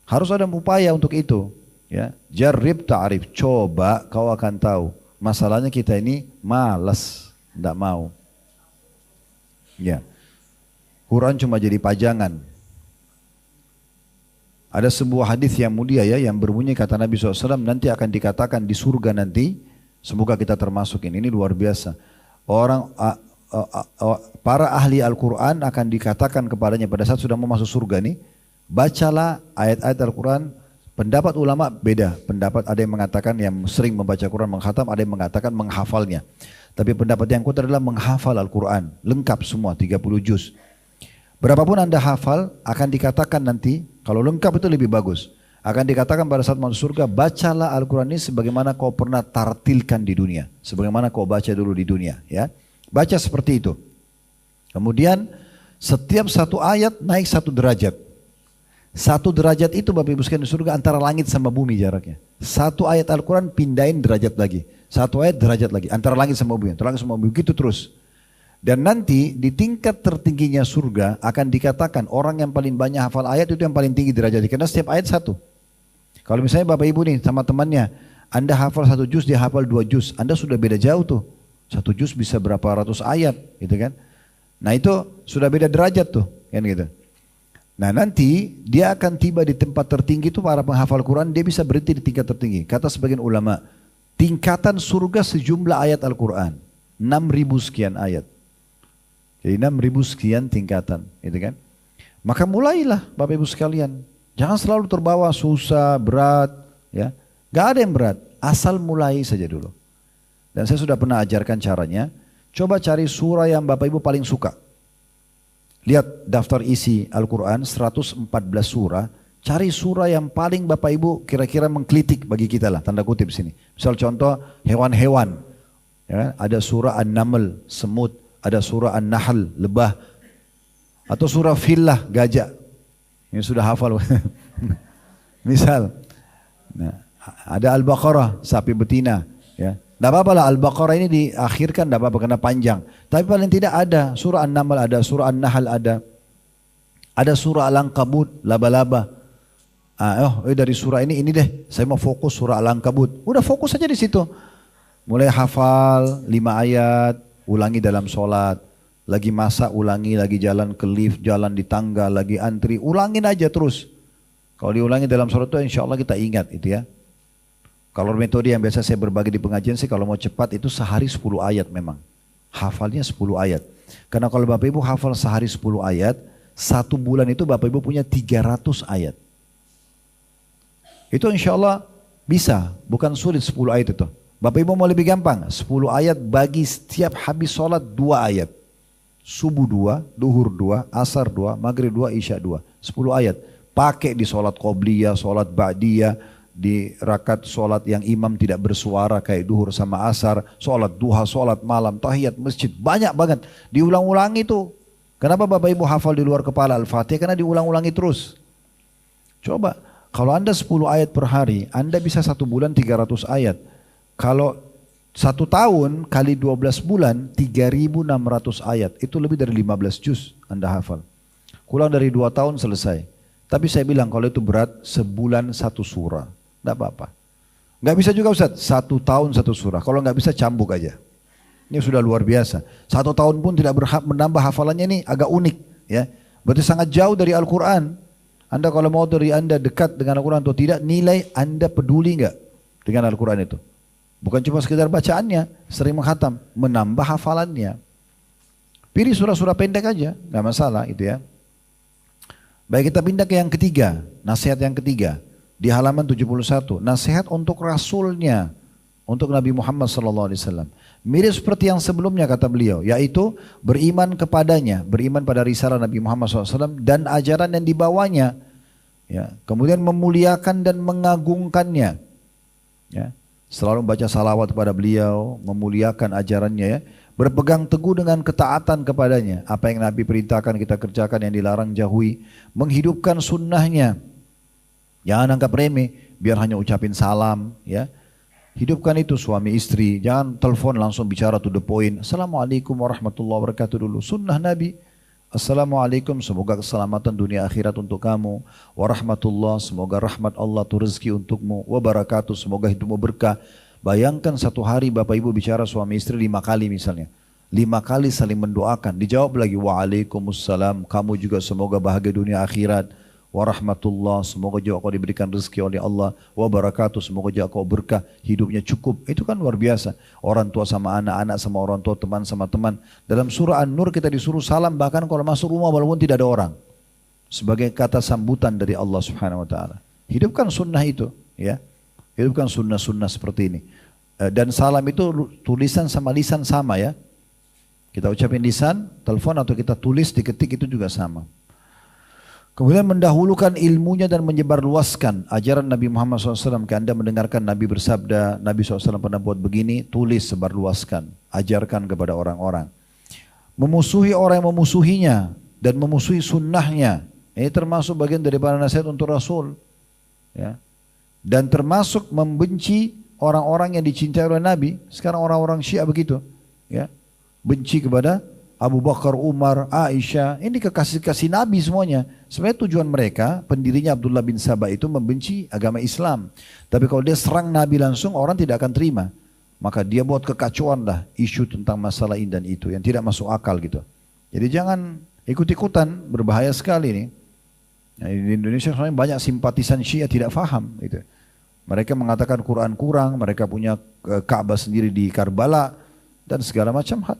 Harus ada upaya untuk itu. Ya. Jarrib ta'rif, coba kau akan tahu. Masalahnya kita ini malas, tidak mau. Ya. Quran cuma jadi pajangan. Ada sebuah hadis yang mulia ya, yang berbunyi kata Nabi SAW, nanti akan dikatakan di surga nanti, semoga kita termasuk ini luar biasa. Para ahli Al-Quran akan dikatakan kepadanya pada saat sudah mau masuk surga nih, bacalah ayat-ayat Al-Quran. Pendapat ulama beda, pendapat ada yang mengatakan yang sering membaca Quran menghatam, ada yang mengatakan menghafalnya. Tapi pendapat yang kuat adalah menghafal Al-Quran, lengkap semua 30 juz. Berapapun Anda hafal akan dikatakan nanti, kalau lengkap itu lebih bagus. Akan dikatakan pada saat masuk surga, bacalah Al-Quran ini sebagaimana kau pernah tartilkan di dunia. Sebagaimana kau baca dulu di dunia. Ya, baca seperti itu. Kemudian setiap satu ayat naik 1 derajat. 1 derajat itu Bapak Ibu sekalian di surga antara langit sama bumi jaraknya. 1 ayat Al-Quran pindahin derajat lagi. 1 ayat derajat lagi. Antara langit sama bumi. Antara langit sama bumi. Begitu terus. Dan nanti di tingkat tertingginya surga akan dikatakan orang yang paling banyak hafal ayat itu yang paling tinggi derajatnya. Karena setiap ayat 1. Kalau misalnya Bapak Ibu nih sama temannya. Anda hafal 1 juz, dia hafal 2 juz. Anda sudah beda jauh tuh. 1 juz bisa berapa ratus ayat. Gitu kan. Nah itu sudah beda derajat tuh. Kan gitu. Nah nanti dia akan tiba di tempat tertinggi itu para penghafal Quran, dia bisa berhenti di tingkat tertinggi. Kata sebagian ulama, tingkatan surga sejumlah ayat Al-Quran. 6.000 sekian ayat. Jadi 6.000 sekian tingkatan. Gitu kan? Maka mulailah Bapak Ibu sekalian. Jangan selalu terbawa susah, berat. Ya, gak ada yang berat. Asal mulai saja dulu. Dan saya sudah pernah ajarkan caranya. Coba cari surah yang Bapak Ibu paling suka. Lihat daftar isi Al-Quran 114 surah. Cari surah yang paling Bapak Ibu kira-kira mengkritik bagi kita lah. Tanda kutip sini. Misal contoh hewan-hewan. Ya, ada surah An-Naml, semut. Ada surah An-Nahl, lebah. Atau surah Fil lah, gajah. Ini sudah hafal. Misal. Nah, ada Al-Baqarah, sapi betina. Ya. Tidak apa-apa lah Al-Baqarah ini diakhirkan, tidak apa-apa karena panjang. Tapi paling tidak ada surah An-Naml ada, surah An-Nahl ada. Ada surah Al-Ankabut, laba-laba. Dari surah ini deh, saya mau fokus surah Al-Ankabut. Udah fokus saja di situ. Mulai hafal 5 ayat, ulangi dalam sholat. Lagi masak, ulangi, lagi jalan ke lift, jalan di tangga, lagi antri, ulangin aja terus. Kalau diulangi dalam sholat itu insya Allah kita ingat itu ya. Kalau metode yang biasa saya berbagi di pengajian sih kalau mau cepat itu sehari 10 ayat memang. Hafalnya 10 ayat. Karena kalau Bapak Ibu hafal sehari 10 ayat, 1 bulan itu Bapak Ibu punya 300 ayat. Itu insya Allah bisa, bukan sulit 10 ayat itu. Bapak Ibu mau lebih gampang, 10 ayat bagi setiap habis sholat 2 ayat. Subuh 2, duhur 2, asar 2, maghrib 2, isya 2. 10 ayat. Pakai di sholat qobliyah, sholat ba'diyah, di rakaat sholat yang imam tidak bersuara kayak duhur sama asar, sholat duha, sholat malam, tahiyat masjid, banyak banget. Diulang-ulangi tuh. Kenapa Bapak Ibu hafal di luar kepala Al-Fatihah? Karena diulang-ulangi terus. Coba, kalau Anda 10 ayat per hari, Anda bisa 1 bulan 300 ayat. Kalau 1 tahun kali 12 bulan, 3.600 ayat. Itu lebih dari 15 juz Anda hafal. Kurang dari 2 tahun selesai. Tapi saya bilang kalau itu berat, sebulan 1 surah. Tidak apa-apa. Nggak bisa juga Ustaz, 1 tahun 1 surah. Kalau nggak bisa cambuk aja. Ini sudah luar biasa. 1 tahun pun tidak menambah hafalannya ini agak unik. Ya, berarti sangat jauh dari Al-Quran. Anda kalau mau dari Anda dekat dengan Al-Quran atau tidak, nilai Anda peduli nggak dengan Al-Quran itu. Bukan cuma sekedar bacaannya, sering menghatam, menambah hafalannya. Pilih surah-surah pendek aja, nggak masalah itu ya. Baik, kita pindah ke yang ketiga, nasihat yang ketiga. Di halaman 71, nasihat untuk Rasulnya, untuk Nabi Muhammad SAW. Mirip seperti yang sebelumnya kata beliau, yaitu beriman kepadanya, beriman pada risalah Nabi Muhammad SAW dan ajaran yang dibawanya. Ya, kemudian memuliakan dan mengagungkannya. Ya, selalu baca salawat kepada beliau, memuliakan ajarannya ya. Berpegang teguh dengan ketaatan kepadanya. Apa yang Nabi perintahkan kita kerjakan, yang dilarang jauhi. Menghidupkan sunnahnya. Jangan anggap remeh, biar hanya ucapin salam. Ya. Hidupkan itu suami istri. Jangan telepon langsung bicara to the point. Assalamualaikum warahmatullahi wabarakatuh dulu. Sunnah Nabi. Assalamualaikum, semoga keselamatan dunia akhirat untuk kamu. Warahmatullah, semoga rahmat Allah tu rezeki untukmu. Wabarakatuh, semoga hidupmu berkah. Bayangkan 1 hari Bapak Ibu bicara suami istri 5 kali misalnya. 5 kali saling mendoakan. Dijawab lagi, waalaikumsalam, kamu juga semoga bahagia dunia akhirat. Warahmatullah, semoga juga kau diberikan rezeki oleh Allah. Wabarakatuh, semoga juga kau berkah, hidupnya cukup. Itu kan luar biasa. Orang tua sama anak, anak sama orang tua, teman sama teman. Dalam surah An-Nur kita disuruh salam bahkan kalau masuk rumah walaupun tidak ada orang. Sebagai kata sambutan dari Allah Subhanahu Wa Taala. Hidupkan sunnah itu, ya. Hidupkan sunnah-sunnah seperti ini. Dan salam itu tulisan sama lisan sama ya. Kita ucapin lisan, telepon atau kita tulis, diketik itu juga sama. Kemudian mendahulukan ilmunya dan menyebarluaskan ajaran Nabi Muhammad SAW. Kayak Anda mendengarkan Nabi bersabda, Nabi SAW pernah buat begini, tulis, sebarluaskan, ajarkan kepada orang-orang. Memusuhi orang yang memusuhinya dan memusuhi sunnahnya. Ini termasuk bagian daripada nasihat untuk Rasul. Ya. Dan termasuk membenci orang-orang yang dicintai oleh Nabi. Sekarang orang-orang Syiah begitu. Ya. Benci kepada Abu Bakar, Umar, Aisyah, ini kekasih-kasih Nabi semuanya. Sebenarnya tujuan mereka, pendirinya Abdullah bin Sabah itu membenci agama Islam. Tapi kalau dia serang Nabi langsung, orang tidak akan terima. Maka dia buat kekacauan lah isu tentang masalah ini dan itu yang tidak masuk akal gitu. Jadi jangan ikut-ikutan, berbahaya sekali nih. Nah, di Indonesia sebenarnya banyak simpatisan Syiah tidak faham gitu. Mereka mengatakan Quran kurang, mereka punya Ka'bah sendiri di Karbala dan segala macam hal.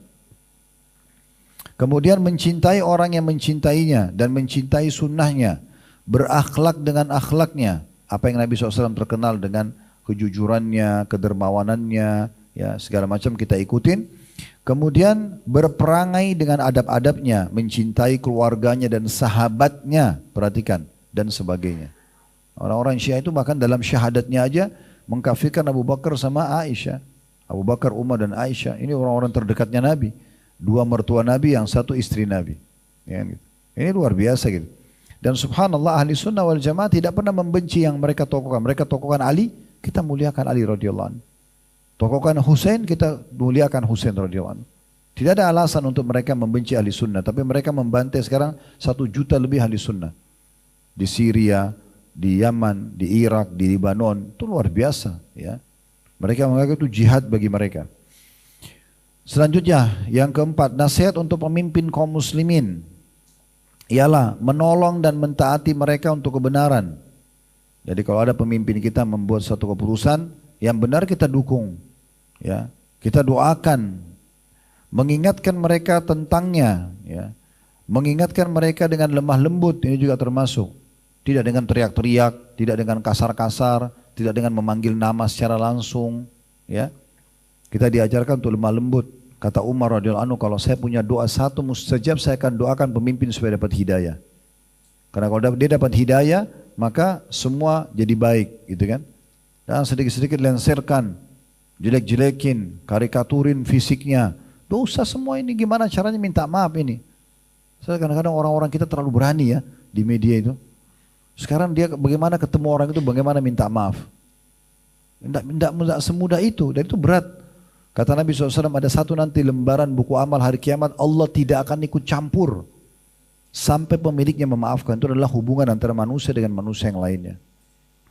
Kemudian mencintai orang yang mencintainya dan mencintai sunnahnya. Berakhlak dengan akhlaknya. Apa yang Nabi SAW terkenal dengan kejujurannya, kedermawanannya, ya segala macam kita ikutin. Kemudian berperangai dengan adab-adabnya, mencintai keluarganya dan sahabatnya, perhatikan, dan sebagainya. Orang-orang Syiah itu bahkan dalam syahadatnya aja mengkafirkan Abu Bakar sama Aisyah. Abu Bakar, Umar dan Aisyah, ini orang-orang terdekatnya Nabi. Dua mertua Nabi, yang satu istri Nabi. Ya, gitu. Ini luar biasa gitu. Dan subhanallah ahli sunnah wal jamaah tidak pernah membenci yang mereka tokohkan. Mereka tokohkan Ali, kita muliakan Ali radhiyallahu anhu. Tokohkan Husain, kita muliakan Husain radhiyallahu anhu. Tidak ada alasan untuk mereka membenci ahli sunnah. Tapi mereka membantai sekarang 1 juta lebih ahli sunnah. Di Syria, di Yaman, di Irak, di Libanon. Itu luar biasa. Ya. Mereka menganggap itu jihad bagi mereka. Selanjutnya, yang keempat, nasihat untuk pemimpin kaum muslimin ialah menolong dan mentaati mereka untuk kebenaran. Jadi kalau ada pemimpin kita membuat satu keputusan yang benar, kita dukung, ya, kita doakan, mengingatkan mereka tentangnya, ya, mengingatkan mereka dengan lemah lembut, ini juga termasuk, tidak dengan teriak-teriak, tidak dengan kasar-kasar, tidak dengan memanggil nama secara langsung, ya. Kita diajarkan untuk lemah lembut. Kata Umar radhiyallahu anhu, kalau saya punya doa satu mustajab, saya akan doakan pemimpin supaya dapat hidayah. Karena kalau dia dapat hidayah, maka semua jadi baik, gitu kan? Dan sedikit-sedikit lenserkan, jelek-jelekin, karikaturin fisiknya. Dosa semua ini, gimana caranya minta maaf ini? Saya kadang-kadang orang-orang kita terlalu berani ya di media itu. Sekarang dia bagaimana ketemu orang itu, bagaimana minta maaf? Tidak semudah itu, dan itu berat. Kata Nabi SAW, ada satu nanti lembaran buku amal hari kiamat, Allah tidak akan ikut campur sampai pemiliknya memaafkan. Itu adalah hubungan antara manusia dengan manusia yang lainnya.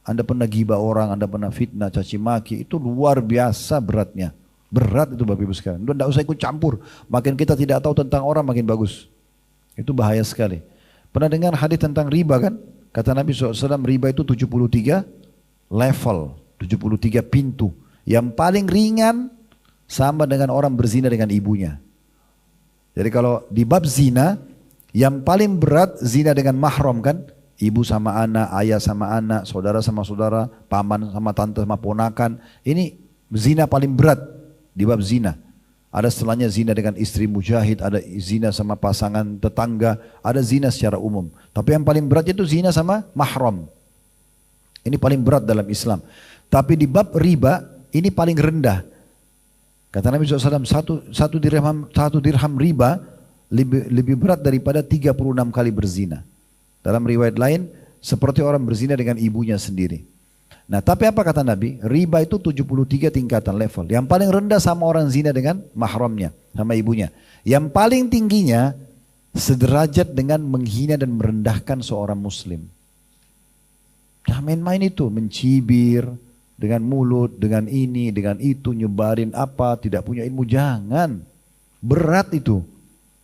Anda pernah gibah orang, Anda pernah fitnah, caci maki, itu luar biasa beratnya. Berat itu Bapak Ibu sekalian. Tidak usah ikut campur. Makin kita tidak tahu tentang orang, makin bagus. Itu bahaya sekali. Pernah dengar hadis tentang riba kan? Kata Nabi SAW, riba itu 73 level, 73 pintu. Yang paling ringan sama dengan orang berzina dengan ibunya. Jadi kalau di bab zina, yang paling berat zina dengan mahram kan? Ibu sama anak, ayah sama anak, saudara sama saudara, paman sama tante sama ponakan. Ini zina paling berat di bab zina. Ada setelahnya zina dengan istri mujahid, ada zina sama pasangan tetangga, ada zina secara umum. Tapi yang paling berat itu zina sama mahram. Ini paling berat dalam Islam. Tapi di bab riba, ini paling rendah. Kata Nabi SAW, satu dirham riba lebih berat daripada 36 kali berzina. Dalam riwayat lain, seperti orang berzina dengan ibunya sendiri. Nah tapi apa kata Nabi? Riba itu 73 tingkatan level. Yang paling rendah sama orang zina dengan mahramnya, sama ibunya. Yang paling tingginya sederajat dengan menghina dan merendahkan seorang muslim. Jangan main-main itu, mencibir dengan mulut, dengan ini, dengan itu, nyebarin apa, tidak punya ilmu, jangan. Berat itu.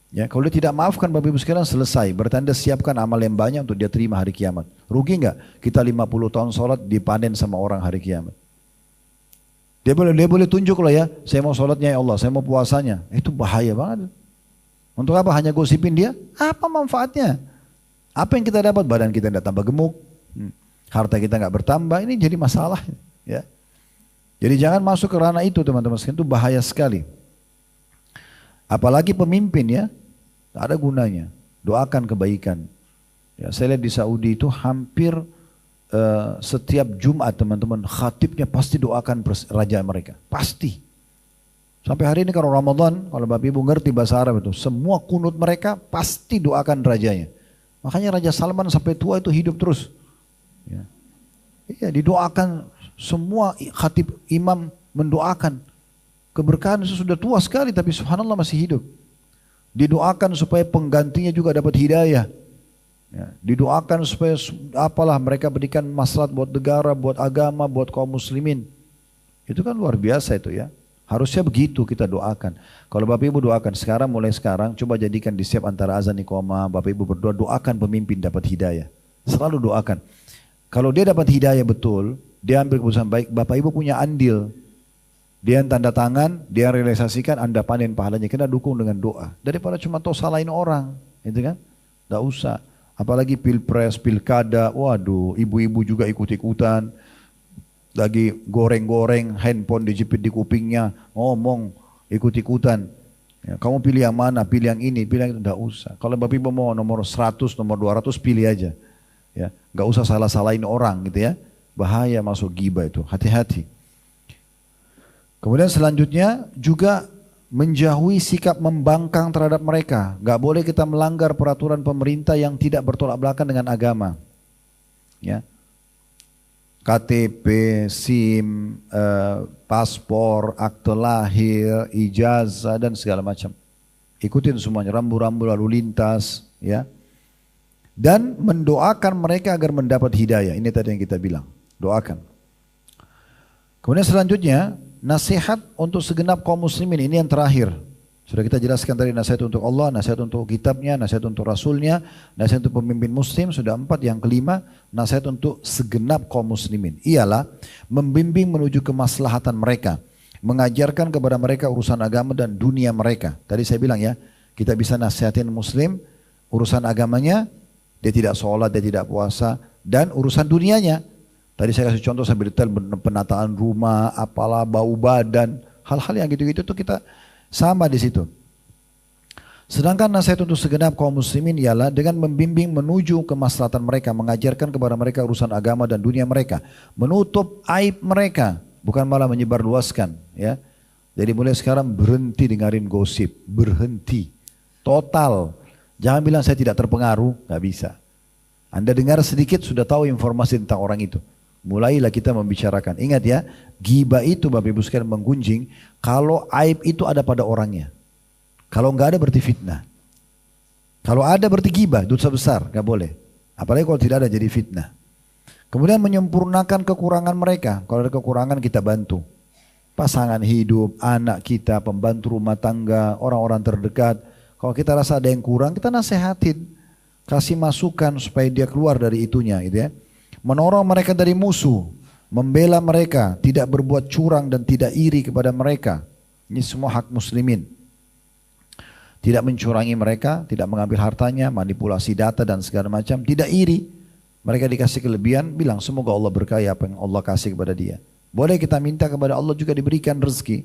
Ya, kalau dia tidak maafkan Bapak Ibu sekalian, selesai. Berarti Anda siapkan amal yang banyak untuk dia terima hari kiamat. Rugi enggak? Kita 50 tahun sholat dipanen sama orang hari kiamat. Dia boleh tunjuk loh ya, saya mau sholatnya ya Allah, saya mau puasanya. Itu bahaya banget. Untuk apa? Hanya gosipin dia? Apa manfaatnya? Apa yang kita dapat? Badan kita tidak tambah gemuk, harta kita nggak bertambah, ini jadi masalah. Ya. Jadi jangan masuk ke ranah itu teman-teman sekalian, itu bahaya sekali. Apalagi pemimpin ya, tak ada gunanya. Doakan kebaikan. Ya, saya lihat di Saudi itu hampir setiap Jumat teman-teman khatibnya pasti doakan raja mereka. Pasti. Sampai hari ini kalau Ramadan, kalau Bapak Ibu ngerti bahasa Arab itu, semua kunut mereka pasti doakan rajanya. Makanya Raja Salman sampai tua itu hidup terus. Ya. Iya, didoakan semua khatib imam mendoakan. Keberkahan itu sudah tua sekali tapi subhanallah masih hidup. Didoakan supaya penggantinya juga dapat hidayah. Ya, didoakan supaya apalah mereka berikan maslahat buat negara, buat agama, buat kaum muslimin. Itu kan luar biasa itu ya. Harusnya begitu kita doakan. Kalau Bapak Ibu doakan sekarang, mulai sekarang, coba jadikan di setiap antara azan iqamah, Bapak Ibu berdoa, doakan pemimpin dapat hidayah. Selalu doakan. Kalau dia dapat hidayah betul, dia ambil keputusan baik, Bapak Ibu punya andil. Dia yang tanda tangan, dia yang realisasikan, Anda panen pahalanya. Kena dukung dengan doa. Daripada cuma tahu salahin orang, gitu kan? Tidak usah. Apalagi pilpres, pilkada, waduh, ibu-ibu juga ikut-ikutan. Lagi goreng-goreng, handphone dijepit di kupingnya, ngomong, ikut-ikutan. Ya, kamu pilih yang mana, pilih yang ini, pilih yang itu, enggak usah. Kalau Bapak Ibu mau nomor 100, nomor 200, pilih aja. Ya, enggak usah salah-salahin orang gitu ya. Bahaya masuk ghibah itu, hati-hati. Kemudian selanjutnya juga menjauhi sikap membangkang terhadap mereka. Enggak boleh kita melanggar peraturan pemerintah yang tidak bertolak belakang dengan agama. Ya. KTP, SIM, paspor, akte lahir, ijazah dan segala macam. Ikutin semuanya, rambu-rambu lalu lintas, ya. Dan mendoakan mereka agar mendapat hidayah. Ini tadi yang kita bilang, doakan. Kemudian selanjutnya, nasihat untuk segenap kaum muslimin, ini yang terakhir. Sudah kita jelaskan tadi nasihat untuk Allah, nasihat untuk kitabnya, nasihat untuk rasulnya, nasihat untuk pemimpin muslim, sudah 4. Yang kelima, nasihat untuk segenap kaum muslimin. Ialah membimbing menuju kemaslahatan mereka, mengajarkan kepada mereka urusan agama dan dunia mereka. Tadi saya bilang ya, kita bisa nasihatin muslim, urusan agamanya, dia tidak sholat, dia tidak puasa, dan urusan dunianya. Tadi saya kasih contoh sampai detail penataan rumah, apalah, bau badan, hal-hal yang gitu-gitu tuh kita sama di situ. Sedangkan nasihat untuk segenap kaum muslimin ialah dengan membimbing menuju kemaslahatan mereka, mengajarkan kepada mereka urusan agama dan dunia mereka, menutup aib mereka, bukan malah menyebarluaskan, ya. Jadi mulai sekarang berhenti dengerin gosip, berhenti, total. Jangan bilang saya tidak terpengaruh, nggak bisa. Anda dengar sedikit sudah tahu informasi tentang orang itu. Mulailah kita membicarakan. Ingat ya, ghibah itu Bapak Ibu sekalian menggunjing kalau aib itu ada pada orangnya. Kalau enggak ada berarti fitnah. Kalau ada berarti ghibah, dosa besar, enggak boleh. Apalagi kalau tidak ada jadi fitnah. Kemudian menyempurnakan kekurangan mereka. Kalau ada kekurangan kita bantu. Pasangan hidup, anak kita, pembantu rumah tangga, orang-orang terdekat. Kalau kita rasa ada yang kurang, kita nasehatin. Kasih masukan supaya dia keluar dari itunya gitu ya. Menorong mereka dari musuh, membela mereka, tidak berbuat curang dan tidak iri kepada mereka. Ini semua hak muslimin. Tidak mencurangi mereka, tidak mengambil hartanya, manipulasi data dan segala macam, tidak iri. Mereka dikasih kelebihan, bilang semoga Allah berkahi apa yang Allah kasih kepada dia. Boleh kita minta kepada Allah juga diberikan rezeki.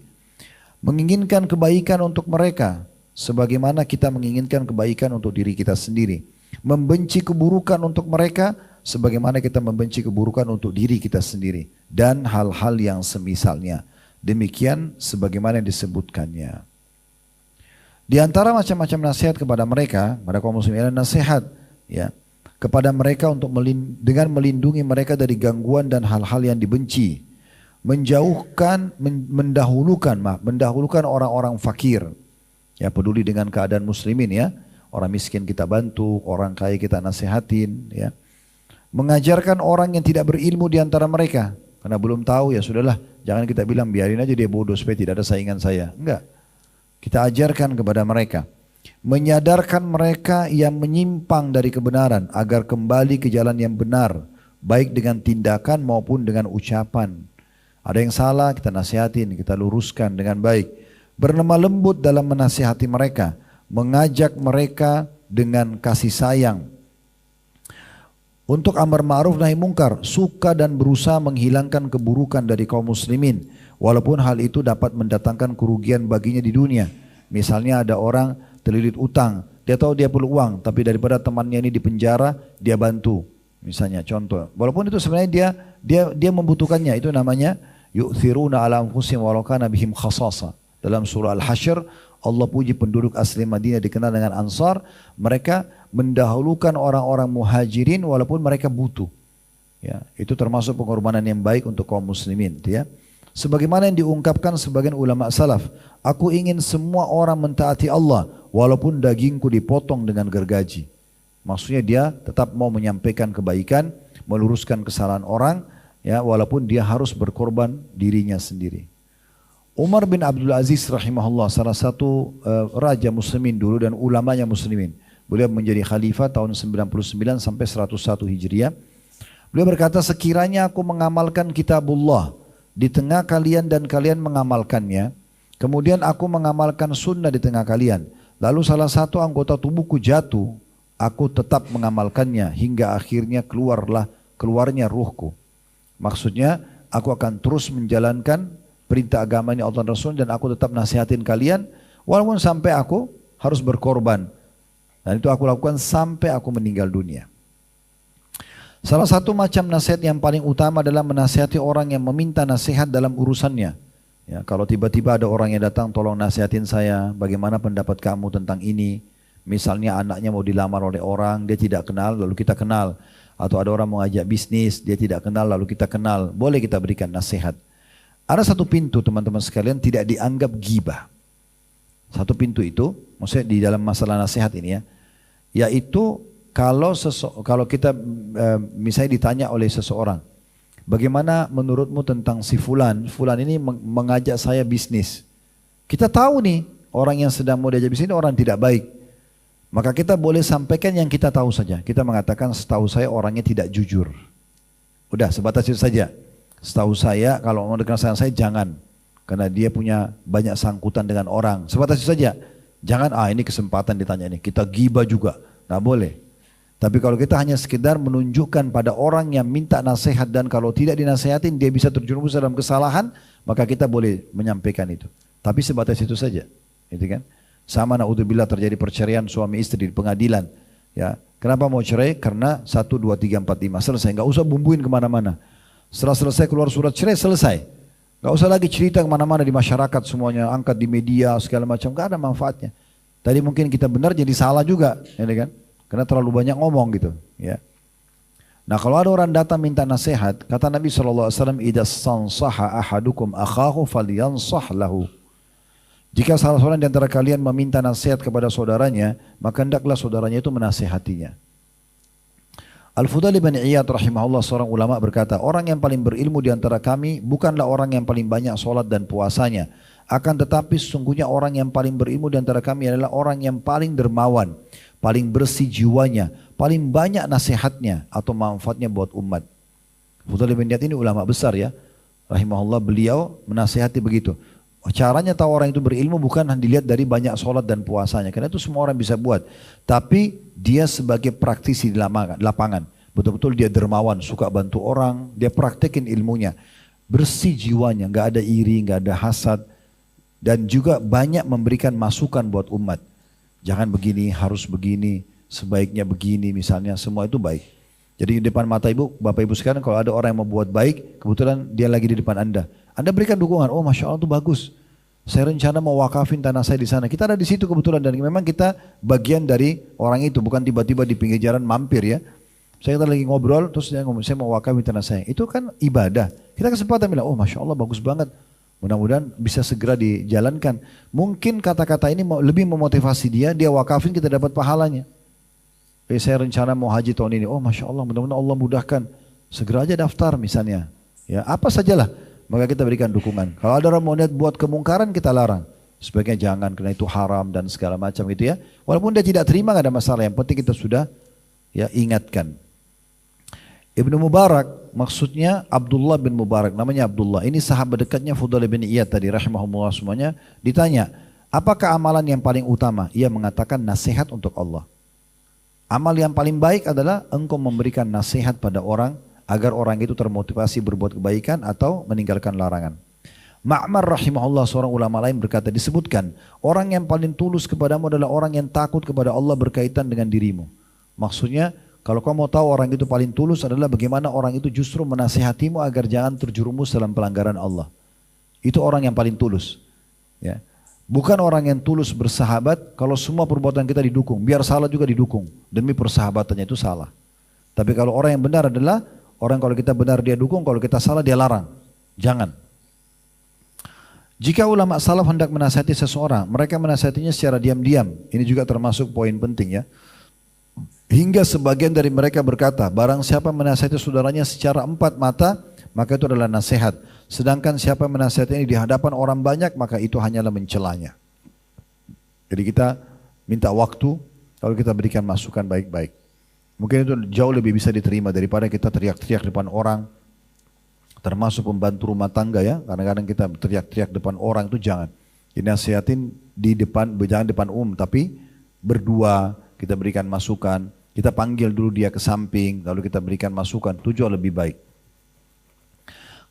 Menginginkan kebaikan untuk mereka, sebagaimana kita menginginkan kebaikan untuk diri kita sendiri. Membenci keburukan untuk mereka, sebagaimana kita membenci keburukan untuk diri kita sendiri. Dan hal-hal yang semisalnya. Demikian sebagaimana yang disebutkannya. Di antara macam-macam nasihat kepada mereka, pada kaum muslimin nasihat ya, kepada mereka untuk dengan melindungi mereka dari gangguan dan hal-hal yang dibenci. Mendahulukan orang-orang fakir. Ya, peduli dengan keadaan muslimin ya. Orang miskin kita bantu, orang kaya kita nasihatin ya. Mengajarkan orang yang tidak berilmu di antara mereka. Karena belum tahu ya sudahlah, jangan kita bilang biarin aja dia bodoh supaya tidak ada saingan saya. Enggak. Kita ajarkan kepada mereka. Menyadarkan mereka yang menyimpang dari kebenaran agar kembali ke jalan yang benar, baik dengan tindakan maupun dengan ucapan. Ada yang salah kita nasihatin, kita luruskan dengan baik. Berlemah lembut dalam menasihati mereka, mengajak mereka dengan kasih sayang. Untuk amar ma'ruf nahi mungkar, suka dan berusaha menghilangkan keburukan dari kaum muslimin, walaupun hal itu dapat mendatangkan kerugian baginya di dunia. Misalnya ada orang terlilit utang, dia Dia tahu dia perlu uang, tapi daripada temannya ini di penjara, dia bantu. Misalnya contoh, walaupun itu sebenarnya dia membutuhkannya, itu namanya yu'thiruna ala anfusihim walau kana bihim khasasa. Dalam surah Al-Hasyr, Allah puji penduduk asli Madinah dikenal dengan Ansar, mereka mendahulukan orang-orang muhajirin walaupun mereka butuh. Ya, itu termasuk pengorbanan yang baik untuk kaum muslimin, ya. Sebagaimana yang diungkapkan sebagian ulama salaf, aku ingin semua orang mentaati Allah walaupun dagingku dipotong dengan gergaji. Maksudnya dia tetap mau menyampaikan kebaikan, meluruskan kesalahan orang, ya, walaupun dia harus berkorban dirinya sendiri. Umar bin Abdul Aziz rahimahullah, salah satu raja muslimin dulu dan ulamanya muslimin. Beliau menjadi khalifah tahun 99 sampai 101 Hijriah. Beliau berkata, sekiranya aku mengamalkan kitabullah di tengah kalian dan kalian mengamalkannya, kemudian aku mengamalkan sunnah di tengah kalian, lalu salah satu anggota tubuhku jatuh, aku tetap mengamalkannya hingga akhirnya keluarnya ruhku. Maksudnya aku akan terus menjalankan perintah agamanya Allah dan Rasul, dan aku tetap nasihatin kalian walaupun sampai aku harus berkorban. Dan itu aku lakukan sampai aku meninggal dunia. Salah satu macam nasihat yang paling utama adalah menasihati orang yang meminta nasihat dalam urusannya. Ya, kalau tiba-tiba ada orang yang datang, tolong nasihatin saya, bagaimana pendapat kamu tentang ini? Misalnya anaknya mau dilamar oleh orang, dia tidak kenal, lalu kita kenal. Atau ada orang mau ajak bisnis, dia tidak kenal, lalu kita kenal. Boleh kita berikan nasihat. Ada satu pintu teman-teman sekalian tidak dianggap ghibah. Satu pintu itu, maksudnya di dalam masalah nasihat ini ya, yaitu kalau kita misalnya ditanya oleh seseorang, bagaimana menurutmu tentang si fulan? Fulan ini mengajak saya bisnis. Kita tahu nih orang yang sedang mau diajak bisnis ini orang tidak baik. Maka kita boleh sampaikan yang kita tahu saja. Kita mengatakan setahu saya orangnya tidak jujur. Udah sebatas itu saja. Setahu saya kalau mau dengar saya jangan. Karena dia punya banyak sangkutan dengan orang. Sebatas itu saja. Jangan ini kesempatan ditanya ini. Kita ghibah juga. Nggak boleh. Tapi kalau kita hanya sekedar menunjukkan pada orang yang minta nasihat dan kalau tidak dinasehatin dia bisa terjerumus dalam kesalahan, maka kita boleh menyampaikan itu. Tapi sebatas itu saja, gitu kan? Sama naudzubillah terjadi perceraian suami istri di pengadilan, ya. Kenapa mau cerai? Karena 1, 2, 3, 4, 5 selesai. Nggak usah bumbuin kemana-mana. Setelah selesai keluar surat cerai selesai. Nggak usah lagi cerita kemana-mana di masyarakat semuanya, angkat di media segala macam, nggak ada manfaatnya. Tadi mungkin kita benar jadi salah juga, ya kan? Karena terlalu banyak ngomong gitu, ya. Nah kalau ada orang datang minta nasihat, kata Nabi SAW, "Idza stansaha ahadukum akhahu falyansah lahu." Jika salah seorang di antara kalian meminta nasihat kepada saudaranya, maka hendaklah saudaranya itu menasihatinya. Al-Fudail bin Iyad rahimahullah, seorang ulama berkata, orang yang paling berilmu di antara kami bukanlah orang yang paling banyak sholat dan puasanya. Akan tetapi sesungguhnya orang yang paling berilmu di antara kami adalah orang yang paling dermawan, paling bersih jiwanya, paling banyak nasihatnya atau manfaatnya buat umat. Fudail bin Iyad ini ulama besar ya, rahimahullah, beliau menasihati begitu. Caranya tahu orang itu berilmu bukan dilihat dari banyak sholat dan puasanya, karena itu semua orang bisa buat. Tapi dia sebagai praktisi di lapangan, betul-betul dia dermawan, suka bantu orang, dia praktekin ilmunya, bersih jiwanya, nggak ada iri, nggak ada hasad, dan juga banyak memberikan masukan buat umat. Jangan begini, harus begini, sebaiknya begini misalnya, semua itu baik. Jadi di depan mata ibu, bapak ibu sekalian, kalau ada orang yang mau buat baik, kebetulan dia lagi di depan Anda berikan dukungan, oh Masya Allah itu bagus. Saya rencana mau wakafin tanah saya di sana. Kita ada di situ kebetulan dan memang kita bagian dari orang itu, bukan tiba-tiba di pinggir jalan mampir ya. Saya lagi ngobrol, terus dia ngomong, saya mau wakafin tanah saya. Itu kan ibadah. Kita kesempatan bilang, oh Masya Allah bagus banget. Mudah-mudahan bisa segera dijalankan. Mungkin kata-kata ini lebih memotivasi dia wakafin, kita dapat pahalanya. Saya rencana mau haji tahun ini, oh Masya Allah mudah-mudahan Allah mudahkan. Segera aja daftar misalnya. Ya apa sajalah. Maka kita berikan dukungan. Kalau ada orang mau niat buat kemungkaran, kita larang. Sebaiknya jangan, karena itu haram dan segala macam gitu ya. Walaupun dia tidak terima, nggak ada masalah. Yang penting kita sudah ya ingatkan. Ibnu Mubarak, maksudnya Abdullah bin Mubarak, namanya Abdullah. Ini sahabat dekatnya Fudail bin Iyad tadi, rahimahumullah semuanya. Ditanya, apakah amalan yang paling utama? Ia mengatakan nasihat untuk Allah. Amal yang paling baik adalah engkau memberikan nasihat pada orang, agar orang itu termotivasi berbuat kebaikan atau meninggalkan larangan. Ma'mar rahimahullah seorang ulama lain berkata, disebutkan orang yang paling tulus kepadamu adalah orang yang takut kepada Allah berkaitan dengan dirimu. Maksudnya kalau kau mau tahu orang itu paling tulus adalah bagaimana orang itu justru menasihatimu agar jangan terjerumus dalam pelanggaran Allah. Itu orang yang paling tulus. Ya. Bukan orang yang tulus bersahabat kalau semua perbuatan kita didukung. Biar salah juga didukung. Demi persahabatannya itu salah. Tapi kalau orang yang benar adalah orang kalau kita benar dia dukung, kalau kita salah dia larang. Jangan. Jika ulama salaf hendak menasihati seseorang, mereka menasihatinya secara diam-diam. Ini juga termasuk poin penting ya. Hingga sebagian dari mereka berkata, barang siapa menasihati saudaranya secara empat mata, maka itu adalah nasihat. Sedangkan siapa menasihatinya di hadapan orang banyak, maka itu hanyalah mencelanya. Jadi kita minta waktu, lalu kita berikan masukan baik-baik. Mungkin itu jauh lebih bisa diterima daripada kita teriak-teriak depan orang, termasuk pembantu rumah tangga ya. Kadang-kadang kita teriak-teriak depan orang itu jangan. Dinasihatin di depan, jangan depan umum, tapi berdua kita berikan masukan. Kita panggil dulu dia ke samping, lalu kita berikan masukan. Itu jauh lebih baik.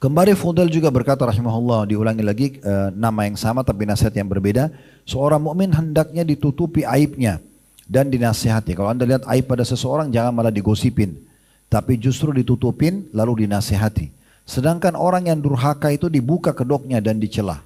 Kembali Fudail juga berkata rahimahullah, diulangi lagi nama yang sama tapi nasihat yang berbeda. Seorang mukmin hendaknya ditutupi aibnya dan dinasihati. Kalau anda lihat aib pada seseorang jangan malah digosipin, tapi justru ditutupin lalu dinasihati. Sedangkan orang yang durhaka itu dibuka kedoknya dan dicela.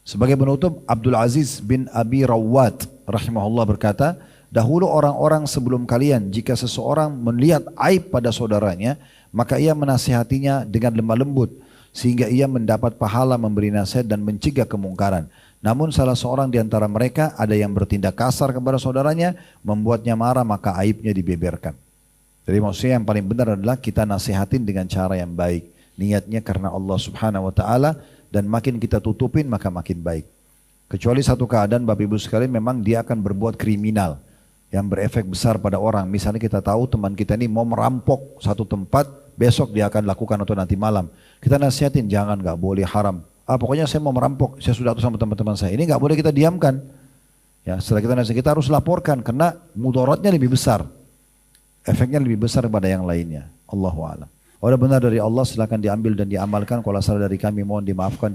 Sebagai penutup, Abdul Aziz bin Abi Rawat rahimahullah berkata, dahulu orang-orang sebelum kalian jika seseorang melihat aib pada saudaranya, maka ia menasihatinya dengan lemah lembut sehingga ia mendapat pahala memberi nasihat dan mencegah kemungkaran. Namun salah seorang di antara mereka ada yang bertindak kasar kepada saudaranya, membuatnya marah, maka aibnya dibeberkan. Jadi maksudnya yang paling benar adalah kita nasihatin dengan cara yang baik. Niatnya karena Allah subhanahu wa ta'ala, dan makin kita tutupin maka makin baik. Kecuali satu keadaan Bapak Ibu sekalian memang dia akan berbuat kriminal yang berefek besar pada orang. Misalnya kita tahu teman kita ini mau merampok satu tempat, besok dia akan lakukan atau nanti malam. Kita nasihatin jangan, gak boleh, haram. Pokoknya saya mau merampok, saya sudah atur sama teman-teman saya. Ini gak boleh kita diamkan. Ya, setelah kita nasihat kita harus laporkan karena mudaratnya lebih besar. Efeknya lebih besar daripada yang lainnya. Allahu a'lam. Kalau benar dari Allah silakan diambil dan diamalkan. Kalau salah dari kami mohon dimaafkan.